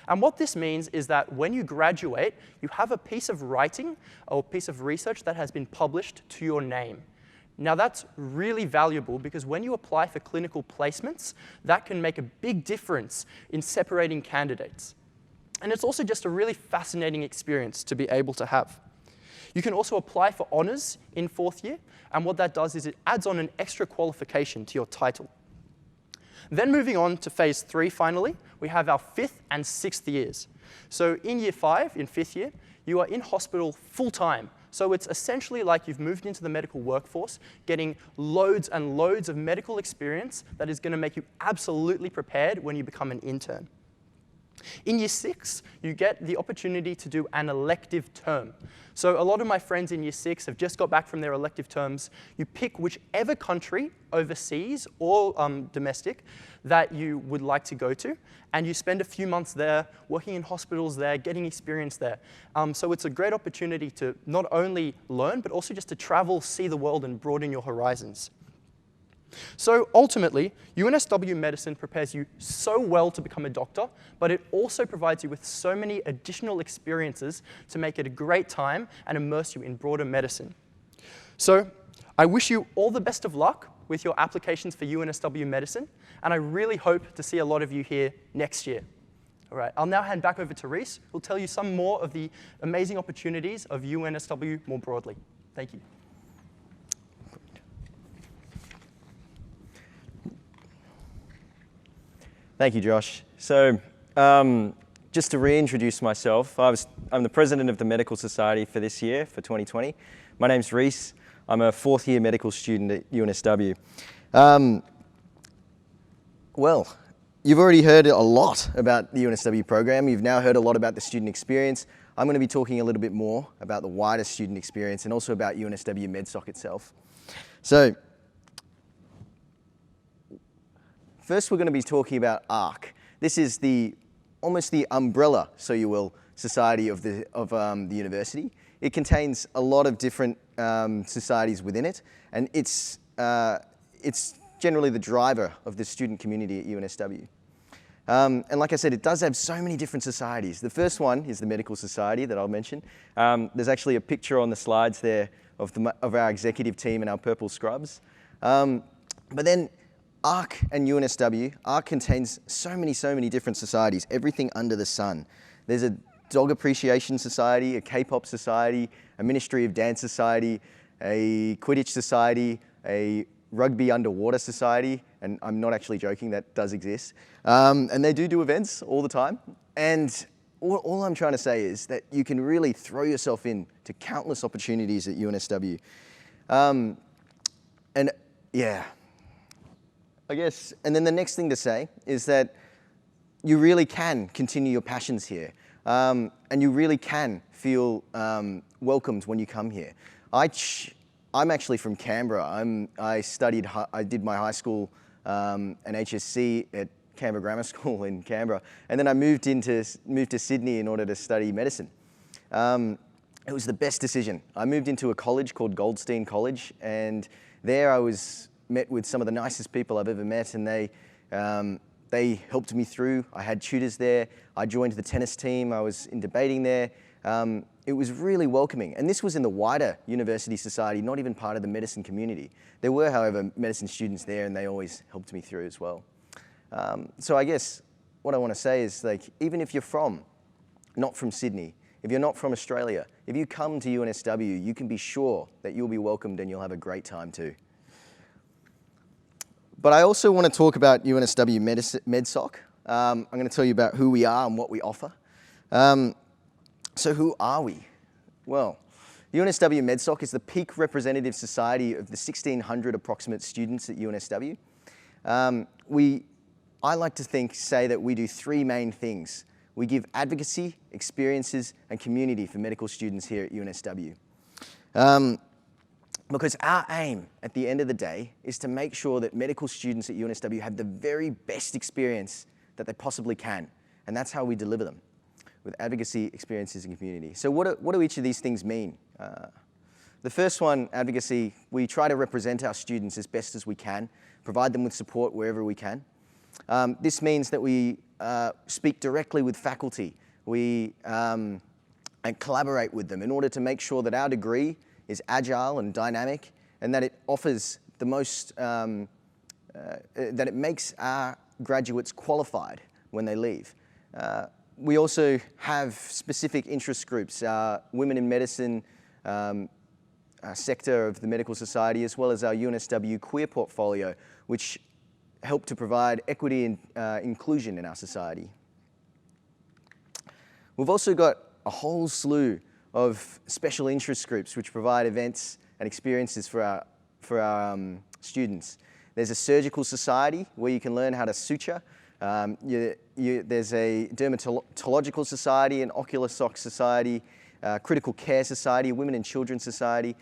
And what this means is that when you graduate, you have a piece of writing or piece of research that has been published to your name. Now that's really valuable because when you apply for clinical placements, that can make a big difference in separating candidates. And it's also just a really fascinating experience to be able to have. You can also apply for honours in fourth year, and what that does is it adds on an extra qualification to your title. Then moving on to phase 3 finally, we have our 5th and 6th years. So in year 5, in 5th year, you are in hospital full-time. So it's essentially like you've moved into the medical workforce, getting loads and loads of medical experience that is going to make you absolutely prepared when you become an intern. In year 6, you get the opportunity to do an elective term. So a lot of my friends in year 6 have just got back from their elective terms. You pick whichever country, overseas or domestic, that you would like to go to, and you spend a few months there, working in hospitals there, getting experience there. So it's a great opportunity to not only learn, but also just to travel, see the world, and broaden your horizons. So ultimately, UNSW Medicine prepares you so well to become a doctor, but it also provides you with so many additional experiences to make it a great time and immerse you in broader medicine. So I wish you all the best of luck with your applications for UNSW Medicine, and I really hope to see a lot of you here next year. All right, I'll now hand back over to Reese, who'll tell you some more of the amazing opportunities of UNSW more broadly. Thank you. Thank you, Josh. So just to reintroduce myself, I'm the president of the Medical Society for this year, for 2020. My name's Reese. I'm a fourth year medical student at UNSW. Well, you've already heard a lot about the UNSW program. You've now heard a lot about the student experience. I'm going to be talking a little bit more about the wider student experience and also about UNSW MedSoc itself. So, first, we're going to be talking about ARC. This is almost the umbrella, so you will, society of the university. It contains a lot of different societies within it, and it's generally the driver of the student community at UNSW. And like I said, it does have so many different societies. The first one is the Medical Society that I'll mention. There's actually a picture on the slides there of our executive team in our purple scrubs. But then ARC and UNSW, ARC contains so many different societies, everything under the sun. There's a Dog Appreciation Society, a K-pop society, a Ministry of Dance Society, a Quidditch Society, a Rugby Underwater Society, and I'm not actually joking, that does exist. And they do events all the time. And all I'm trying to say is that you can really throw yourself into countless opportunities at UNSW. And yeah, I guess, and then the next thing to say is that you really can continue your passions here. and you really can feel welcomed when you come here. I'm actually from Canberra. I did my high school and HSC at Canberra Grammar School in Canberra, and then I moved to Sydney in order to study medicine. It was the best decision. I moved into a college called Goldstein College, and there I was met with some of the nicest people I've ever met, and they helped me through. I had tutors there. I joined the tennis team. I was in debating there. It was really welcoming, and this was in the wider university society, not even part of the medicine community. There were, however, medicine students there, and they always helped me through as well. So I guess what I want to say is, like, even if you're not from Sydney, if you're not from Australia, if you come to UNSW, you can be sure that you'll be welcomed and you'll have a great time too. But I also want to talk about UNSW MedSoc. I'm going to tell you about who we are and what we offer. So who are we? Well, UNSW MedSoc is the peak representative society of the 1,600 approximate students at UNSW. I like to say that we do three main things. We give advocacy, experiences, and community for medical students here at UNSW. Because our aim at the end of the day is to make sure that medical students at UNSW have the very best experience that they possibly can. And that's how we deliver them, with advocacy, experiences, and community. So what do each of these things mean? The first one, advocacy, we try to represent our students as best as we can, provide them with support wherever we can. This means that we speak directly with faculty, and collaborate with them in order to make sure that our degree is agile and dynamic, and that it offers the most, that it makes our graduates qualified when they leave. We also have specific interest groups, women in medicine sector of the medical society, as well as our UNSW queer portfolio, which help to provide equity and inclusion in our society. We've also got a whole slew of special interest groups which provide events and experiences for our students. There's a surgical society where you can learn how to suture. There's a dermatological society, an ocular soc society, critical care society, women and children society.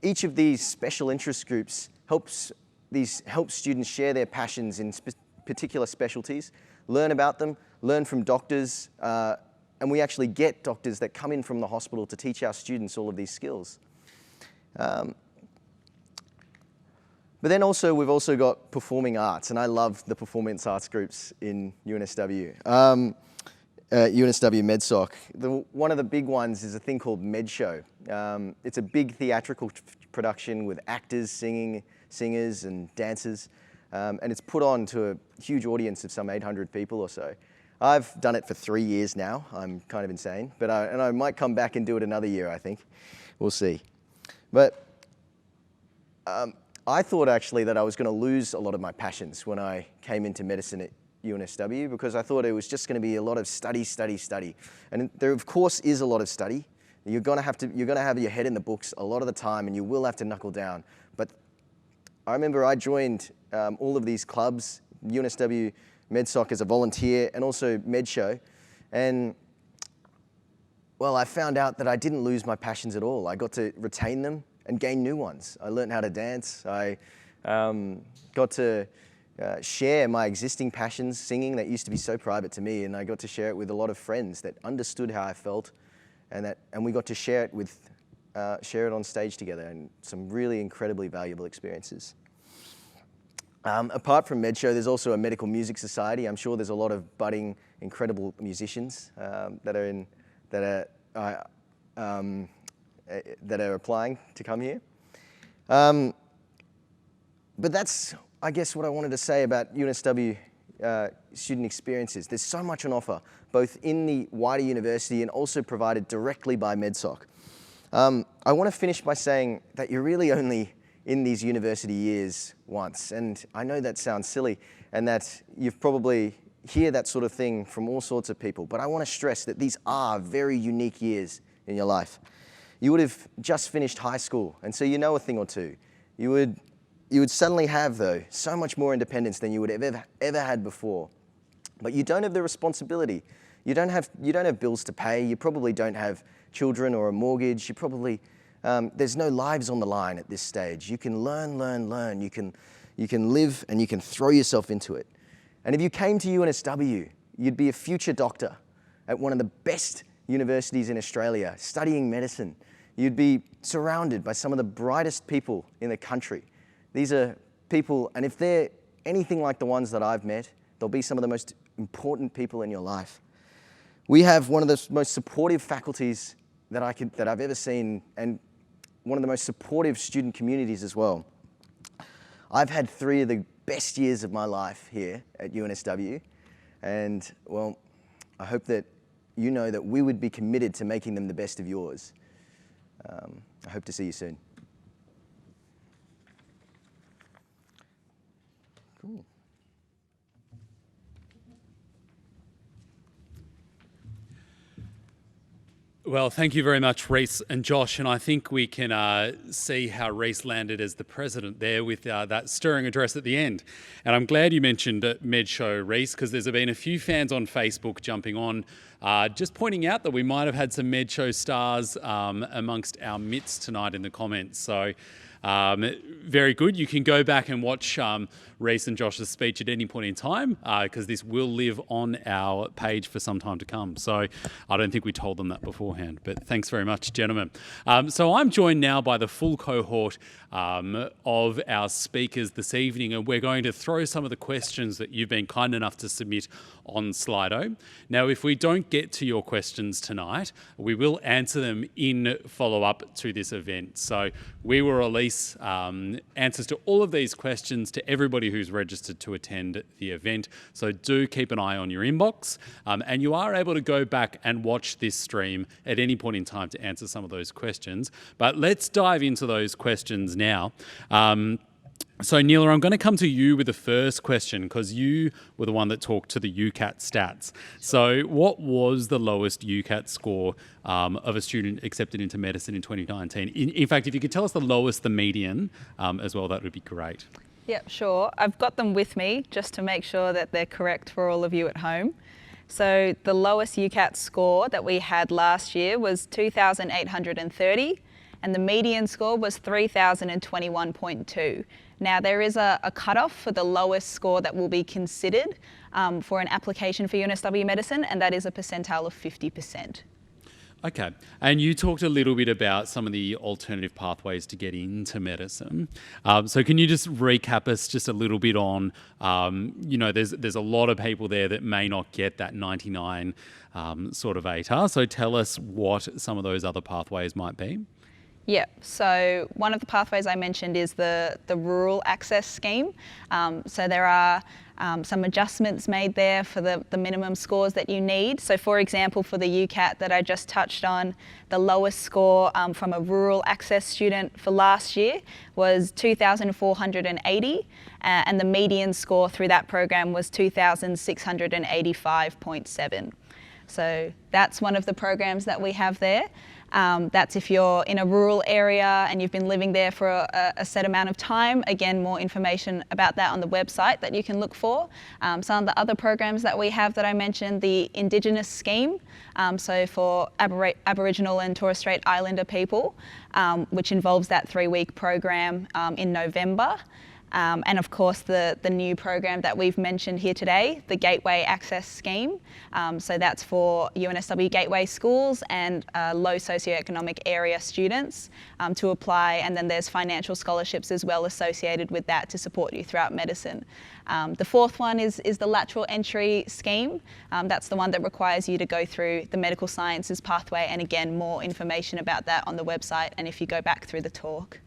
Each of these special interest groups helps students share their passions in particular specialties, learn about them, learn from doctors, and we actually get doctors that come in from the hospital to teach our students all of these skills. But then also, we've also got performing arts, and I love the performance arts groups in UNSW. UNSW MedSoc. One of the big ones is a thing called MedShow. It's a big theatrical production with actors, singers and dancers, and it's put on to a huge audience of some 800 people or so. I've done it for 3 years now. I'm kind of insane, but I might come back and do it another year, I think. We'll see. But I thought actually that I was going to lose a lot of my passions when I came into medicine at UNSW, because I thought it was just going to be a lot of study. And there, of course, is a lot of study. You're going to have your head in the books a lot of the time, and you will have to knuckle down. But I remember I joined all of these clubs, UNSW MedSoc as a volunteer, and also MedShow. And, well, I found out that I didn't lose my passions at all. I got to retain them and gain new ones. I learned how to dance. I got to share my existing passions, singing, that used to be so private to me, and I got to share it with a lot of friends that understood how I felt, and we got to share it on stage together, and some really incredibly valuable experiences. Apart from MedShow, there's also a medical music society. I'm sure there's a lot of budding, incredible musicians that are applying to come here. But that's, I guess, what I wanted to say about UNSW student experiences. There's so much on offer, both in the wider university and also provided directly by MedSoc. I want to finish by saying that you're really only in these university years once, and I know that sounds silly, and that you've probably hear that sort of thing from all sorts of people, but I want to stress that these are very unique years in your life. You would have just finished high school, and so you know a thing or two. You would suddenly have, though, so much more independence than you would have ever had before. But you don't have the responsibility. You don't have bills to pay. You probably don't have children or a mortgage. You probably, there's no lives on the line at this stage. You can learn. You can live and you can throw yourself into it. And if you came to UNSW, you'd be a future doctor at one of the best universities in Australia, studying medicine. You'd be surrounded by some of the brightest people in the country. These are people, and if they're anything like the ones that I've met, they'll be some of the most important people in your life. We have one of the most supportive faculties that I've ever seen, and one of the most supportive student communities as well. I've had 3 of the best years of my life here at UNSW, and well, I hope that you know that we would be committed to making them the best of yours. I hope to see you soon. Cool. Well, thank you very much, Reese and Josh. And I think we can see how Reese landed as the president there with that stirring address at the end. And I'm glad you mentioned Med Show, Reese, because there's been a few fans on Facebook jumping on, just pointing out that we might have had some Med Show stars amongst our midst tonight in the comments. So very good. You can go back and watch Reese and Josh's speech at any point in time because this will live on our page for some time to come. So I don't think we told them that beforehand, but thanks very much, gentlemen. So I'm joined now by the full cohort of our speakers this evening, and we're going to throw some of the questions that you've been kind enough to submit on Slido. Now, if we don't get to your questions tonight, we will answer them in follow-up to this event. So we will release answers to all of these questions to everybody who's registered to attend the event. So do keep an eye on your inbox, and you are able to go back and watch this stream at any point in time to answer some of those questions. But let's dive into those questions now. So, Neela, I'm going to come to you with the first question because you were the one that talked to the UCAT stats. So what was the lowest UCAT score of a student accepted into medicine in 2019? In fact, if you could tell us the lowest, the median as well, that would be great. Yep, sure. I've got them with me just to make sure that they're correct for all of you at home. So the lowest UCAT score that we had last year was 2,830, and the median score was 3,021.2. Now, there is a cutoff for the lowest score that will be considered for an application for UNSW Medicine, and that is a percentile of 50%. Okay, and you talked a little bit about some of the alternative pathways to get into medicine. So can you just recap us just a little bit on, there's a lot of people there that may not get that 99 sort of ATAR. So tell us what some of those other pathways might be. Yeah, so one of the pathways I mentioned is the rural access scheme. So there are some adjustments made there for the minimum scores that you need. So for example, for the UCAT that I just touched on, the lowest score from a rural access student for last year was 2,480, and the median score through that program was 2,685.7. So that's one of the programs that we have there. That's if you're in a rural area and you've been living there for a set amount of time. Again, more information about that on the website that you can look for. Some of the other programs that we have that I mentioned, the Indigenous scheme, so for Aboriginal and Torres Strait Islander people, which involves that 3-week program in November. And of course, the new program that we've mentioned here today, the Gateway Access Scheme. So that's for UNSW Gateway schools and low socioeconomic area students to apply. And then there's financial scholarships as well associated with that to support you throughout medicine. The fourth one is the Lateral Entry Scheme. That's the one that requires you to go through the medical sciences pathway. And again, more information about that on the website and if you go back through the talk.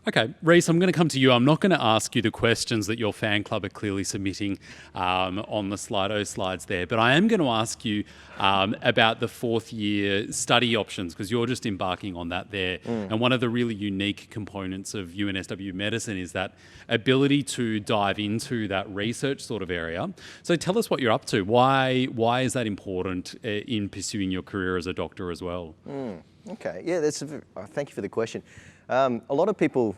Okay, Reese, I'm going to come to you. I'm not going to ask you the questions that your fan club are clearly submitting on the Slido slides there, but I am going to ask you about the 4th year study options because you're just embarking on that there. And one of the really unique components of UNSW Medicine is that ability to dive into that research sort of area. So tell us what you're up to. Why is that important in pursuing your career as a doctor as well? Okay, yeah, thank you for the question. A lot of people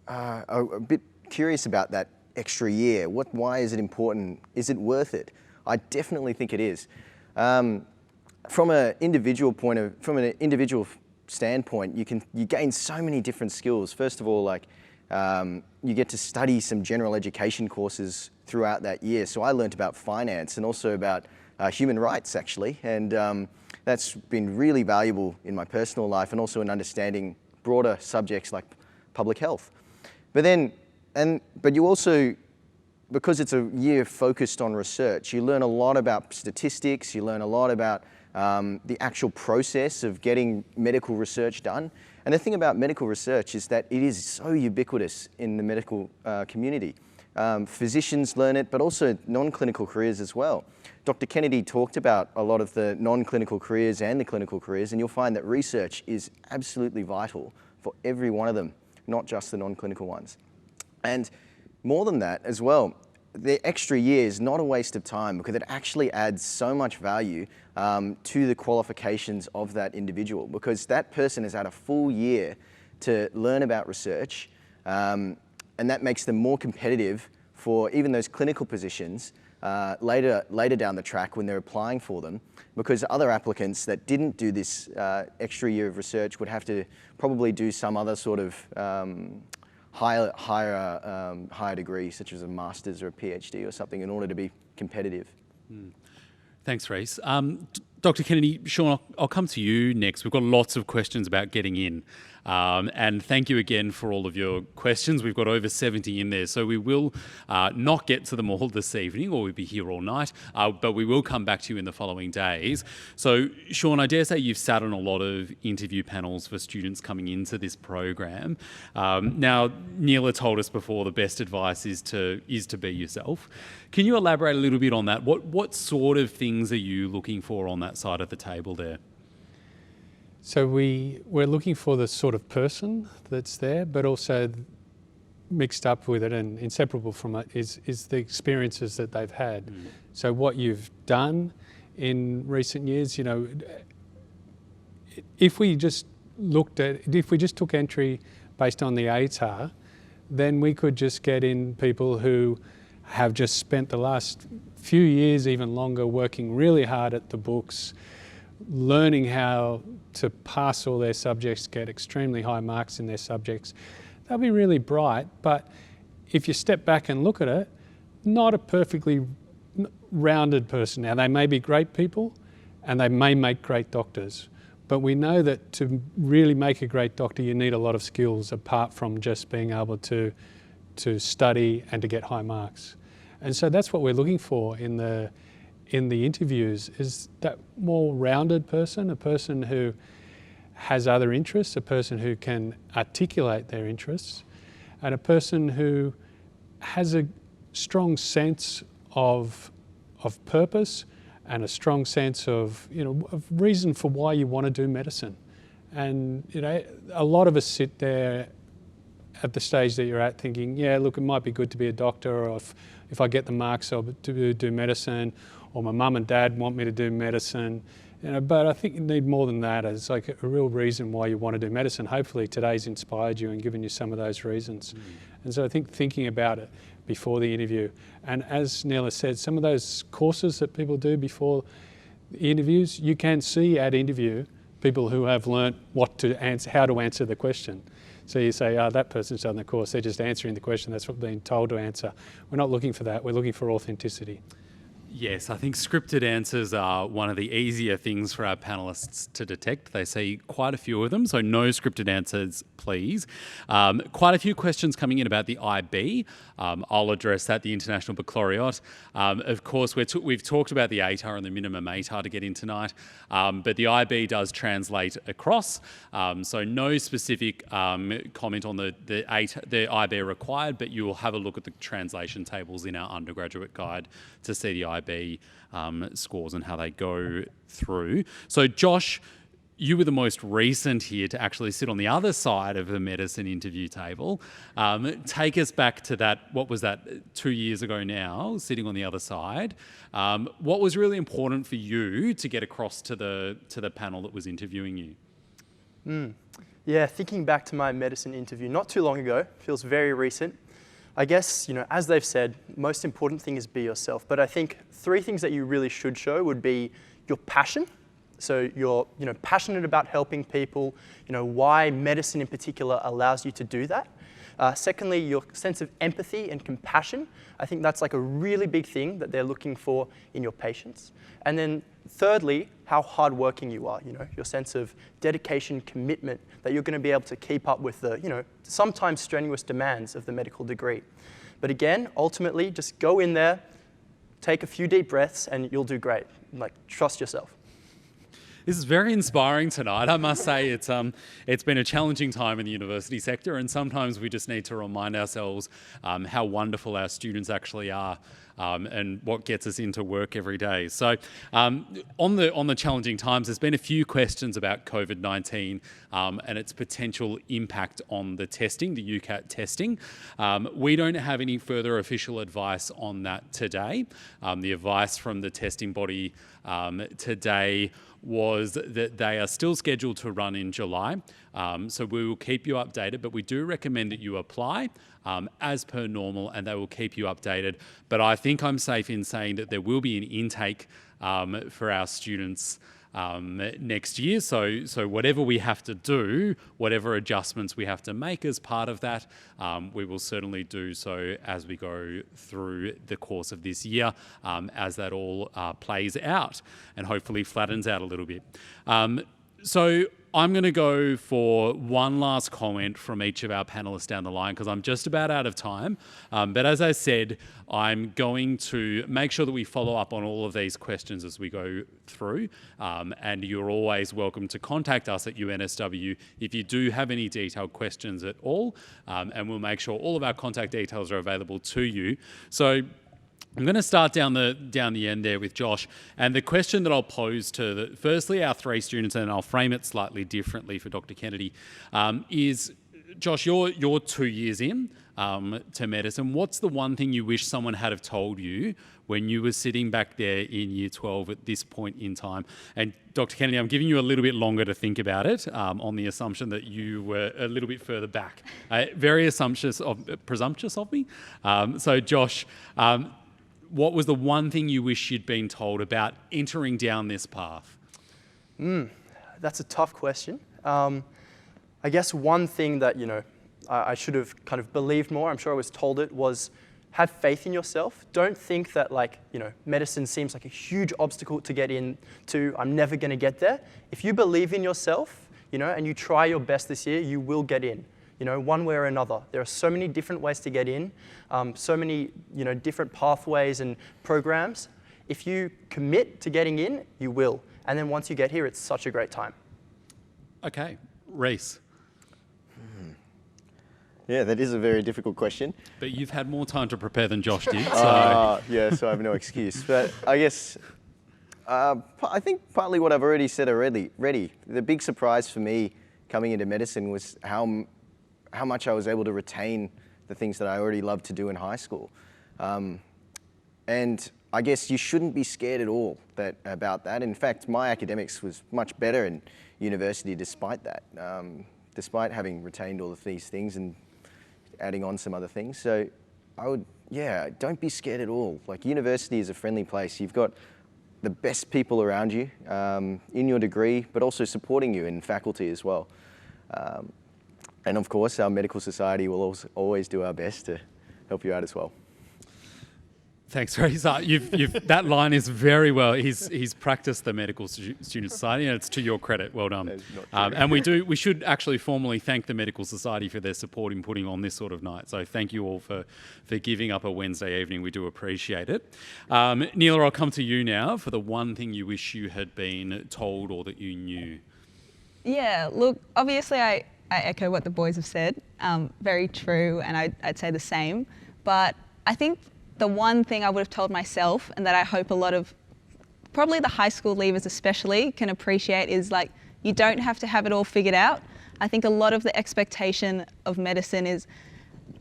are a bit curious about that extra year. Why is it important? Is it worth it? I definitely think it is. From an individual standpoint, you gain so many different skills. First of all, you get to study some general education courses throughout that year. So I learned about finance and also about human rights, actually, and that's been really valuable in my personal life and also in understanding broader subjects like public health. But you also, because it's a year focused on research, you learn a lot about statistics, you learn a lot about the actual process of getting medical research done. And the thing about medical research is that it is so ubiquitous in the medical community. Physicians learn it, but also non-clinical careers as well. Dr. Kennedy talked about a lot of the non-clinical careers and the clinical careers, and you'll find that research is absolutely vital for every one of them, not just the non-clinical ones. And more than that as well, the extra year is not a waste of time because it actually adds so much value to the qualifications of that individual, because that person has had a full year to learn about research, and that makes them more competitive for even those clinical positions later down the track when they're applying for them, because other applicants that didn't do this extra year of research would have to probably do some other sort of higher degree, such as a master's or a PhD or something, in order to be competitive. Thanks, Reece. Dr. Kennedy, Sean, I'll come to you next. We've got lots of questions about getting in. And thank you again for all of your questions. We've got over 70 in there, so we will not get to them all this evening, or we'll be here all night, but we will come back to you in the following days. So, Sean, I dare say you've sat on a lot of interview panels for students coming into this program. Now, Neela told us before the best advice is to be yourself. Can you elaborate a little bit on that? What sort of things are you looking for on that side of the table there? So we're looking for the sort of person that's there, but also mixed up with it and inseparable from it is the experiences that they've had. So what you've done in recent years, if we just took entry based on the ATAR, then we could just get in people who have just spent the last few years, even longer, working really hard at the books, learning how to pass all their subjects, get extremely high marks in their subjects. They'll be really bright, but if you step back and look at it, not a perfectly rounded person. Now, they may be great people and they may make great doctors, but we know that to really make a great doctor, you need a lot of skills apart from just being able to study and to get high marks. And so that's what we're looking for in the interviews, is that more rounded person, a person who has other interests, a person who can articulate their interests, and a person who has a strong sense of purpose and a strong sense of reason for why you want to do medicine. And a lot of us sit there at the stage that you're at thinking, yeah, look, it might be good to be a doctor, or if I get the marks, I'll do medicine, or my mum and dad want me to do medicine. But I think you need more than that. It's like a real reason why you want to do medicine. Hopefully today's inspired you and given you some of those reasons. And so I think thinking about it before the interview, and as Neela said, some of those courses that people do before the interviews, you can see at interview people who have learnt how to answer the question. So you say, that person's done the course, they're just answering the question, that's what they're being told to answer. We're not looking for that, we're looking for authenticity. Yes, I think scripted answers are one of the easier things for our panellists to detect. They see quite a few of them, so no scripted answers, please. Quite a few questions coming in about the IB. I'll address that, the International Baccalaureate. Of course, we've talked about the ATAR and the minimum ATAR to get in tonight, but the IB does translate across, so no specific comment on the IB required, but you will have a look at the translation tables in our undergraduate guide to see the IB scores and how they go through. So Josh, you were the most recent here to actually sit on the other side of the medicine interview table. Take us back to that, what was that, 2 years ago now, sitting on the other side. What was really important for you to get across to the panel that was interviewing you? Yeah, thinking back to my medicine interview not too long ago, feels very recent. I guess, as they've said, most important thing is be yourself. But I think 3 things that you really should show would be your passion. So you're passionate about helping people, why medicine in particular allows you to do that. Secondly, your sense of empathy and compassion. I think that's like a really big thing that they're looking for in your patients. And then thirdly, how hardworking you are, your sense of dedication, commitment, that you're going to be able to keep up with the, sometimes strenuous demands of the medical degree. But again, ultimately, just go in there, take a few deep breaths, and you'll do great. Like, trust yourself. This is very inspiring tonight. I must say it's been a challenging time in the university sector, and sometimes we just need to remind ourselves how wonderful our students actually are and what gets us into work every day. So on the challenging times, there's been a few questions about COVID-19 and its potential impact on the testing, the UCAT testing. We don't have any further official advice on that today. The advice from the testing body today was that they are still scheduled to run in July. So we will keep you updated, but we do recommend that you apply as per normal, and they will keep you updated. But I think I'm safe in saying that there will be an intake for our students next year. So whatever we have to do, whatever adjustments we have to make as part of that, we will certainly do so as we go through the course of this year, as that all plays out and hopefully flattens out a little bit. So I'm going to go for one last comment from each of our panelists down the line because I'm just about out of time. But as I said, I'm going to make sure that we follow up on all of these questions as we go through. And you're always welcome to contact us at UNSW if you do have any detailed questions at all. And we'll make sure all of our contact details are available to you. So I'm going to start down the end there with Josh, and the question that I'll pose to firstly our three students, and I'll frame it slightly differently for Dr. Kennedy, is Josh, you're 2 years in to medicine. What's the one thing you wish someone had have told you when you were sitting back there in year 12 at this point in time? And Dr. Kennedy, I'm giving you a little bit longer to think about it on the assumption that you were a little bit further back. Very presumptuous of me. So Josh, what was the one thing you wish you'd been told about entering down this path? That's a tough question. I guess one thing that, I should have kind of believed more, I'm sure I was told it, was have faith in yourself. Don't think that medicine seems like a huge obstacle to get into. I'm never going to get there. If you believe in yourself, and you try your best this year, you will get in. One way or another. There are so many different ways to get in, so many, different pathways and programs. If you commit to getting in, you will. And then once you get here, it's such a great time. Okay, Reese. Yeah, that is a very difficult question. But you've had more time to prepare than Josh did. So. Yeah, so I have no excuse. But I guess, I think partly what I've already said already. The big surprise for me coming into medicine was how much I was able to retain the things that I already loved to do in high school. And I guess you shouldn't be scared at all about that. In fact, my academics was much better in university despite that, despite having retained all of these things and adding on some other things. So don't be scared at all. Like, university is a friendly place. You've got the best people around you in your degree, but also supporting you in faculty as well. And of course, our medical society will always do our best to help you out as well. Thanks, Reese. That line is very well. He's practiced the Medical Student Society, and it's to your credit. Well done. And we should actually formally thank the Medical Society for their support in putting on this sort of night. So thank you all for giving up a Wednesday evening. We do appreciate it. Neela, I'll come to you now for the one thing you wish you had been told or that you knew. Yeah, look, obviously I echo what the boys have said. Very true, and I'd say the same. But I think the one thing I would have told myself, and that I hope a lot of, probably the high school leavers especially, can appreciate, is you don't have to have it all figured out. I think a lot of the expectation of medicine is,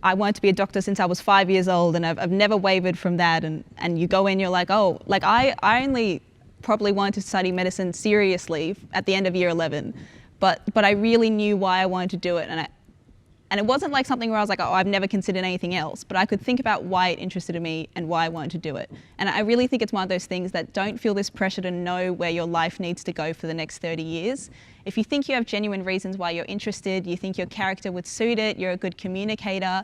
I wanted to be a doctor since I was 5 years old, and I've never wavered from that. And you go in, you're like, oh, I only probably wanted to study medicine seriously at the end of year 11. But I really knew why I wanted to do it, and And it wasn't like something where I was like, oh, I've never considered anything else, but I could think about why it interested me and why I wanted to do it. And I really think it's one of those things that don't feel this pressure to know where your life needs to go for the next 30 years. If you think you have genuine reasons why you're interested, you think your character would suit it, you're a good communicator,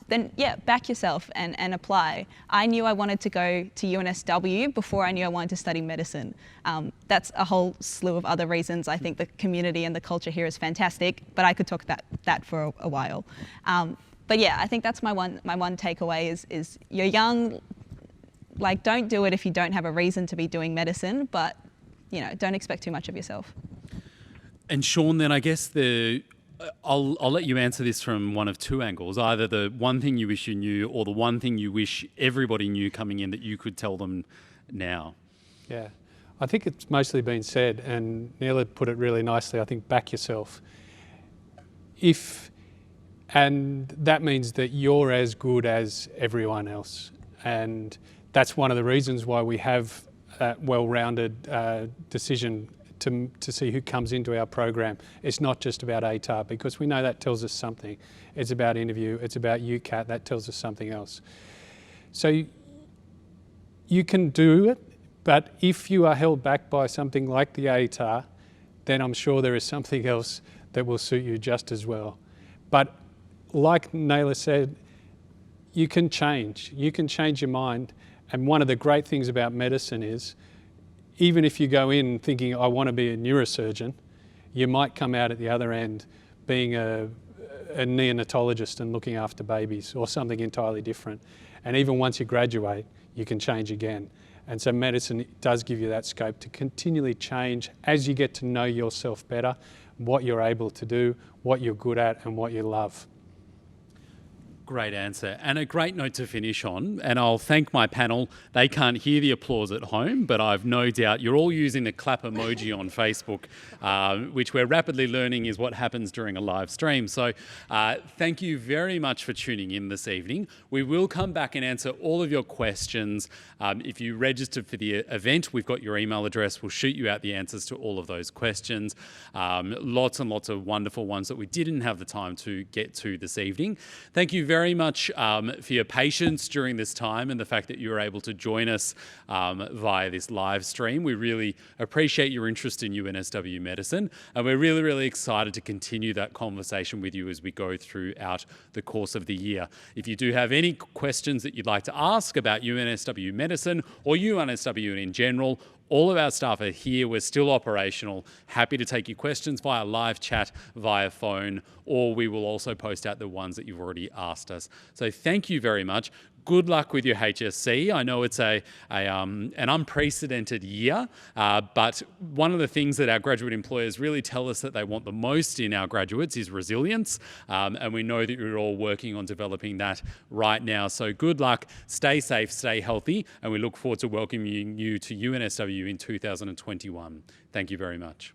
then yeah, back yourself and apply. I knew I wanted to go to UNSW before I knew I wanted to study medicine. That's a whole slew of other reasons. I think the community and the culture here is fantastic, but I could talk about that for a while. But yeah, I think that's my one takeaway is you're young, like don't do it if you don't have a reason to be doing medicine, but you know, don't expect too much of yourself. And Sean, then I guess I'll let you answer this from one of two angles, either the one thing you wish you knew or the one thing you wish everybody knew coming in that you could tell them now. Yeah, I think it's mostly been said, and Neil had put it really nicely. I think back yourself. And that means that you're as good as everyone else. And that's one of the reasons why we have a well-rounded decision to see who comes into our program. It's not just about ATAR, because we know that tells us something. It's about interview, it's about UCAT, that tells us something else. So you can do it, but if you are held back by something like the ATAR, then I'm sure there is something else that will suit you just as well. But like Naila said, you can change your mind. And one of the great things about medicine is, even if you go in thinking, I want to be a neurosurgeon, you might come out at the other end being a neonatologist and looking after babies or something entirely different. And even once you graduate, you can change again. And so medicine does give you that scope to continually change as you get to know yourself better, what you're able to do, what you're good at, and what you love. Great answer, and a great note to finish on. And I'll thank my panel. They can't hear the applause at home, but I've no doubt you're all using the clap emoji on Facebook, which we're rapidly learning is what happens during a live stream. So thank you very much for tuning in this evening. We will come back and answer all of your questions. If you registered for the event, we've got your email address. We'll shoot you out the answers to all of those questions. Lots and lots of wonderful ones that we didn't have the time to get to this evening. Thank you very much for your patience during this time and the fact that you were able to join us via this live stream. We really appreciate your interest in UNSW Medicine, and we're really, really excited to continue that conversation with you as we go throughout the course of the year. If you do have any questions that you'd like to ask about UNSW Medicine or UNSW in general, all of our staff are here. We're still operational. Happy to take your questions via live chat, via phone, or we will also post out the ones that you've already asked us. So thank you very much. Good luck with your HSC. I know it's an unprecedented year, but one of the things that our graduate employers really tell us that they want the most in our graduates is resilience, and we know that you're all working on developing that right now. So good luck, stay safe, stay healthy, and we look forward to welcoming you to UNSW in 2021. Thank you very much.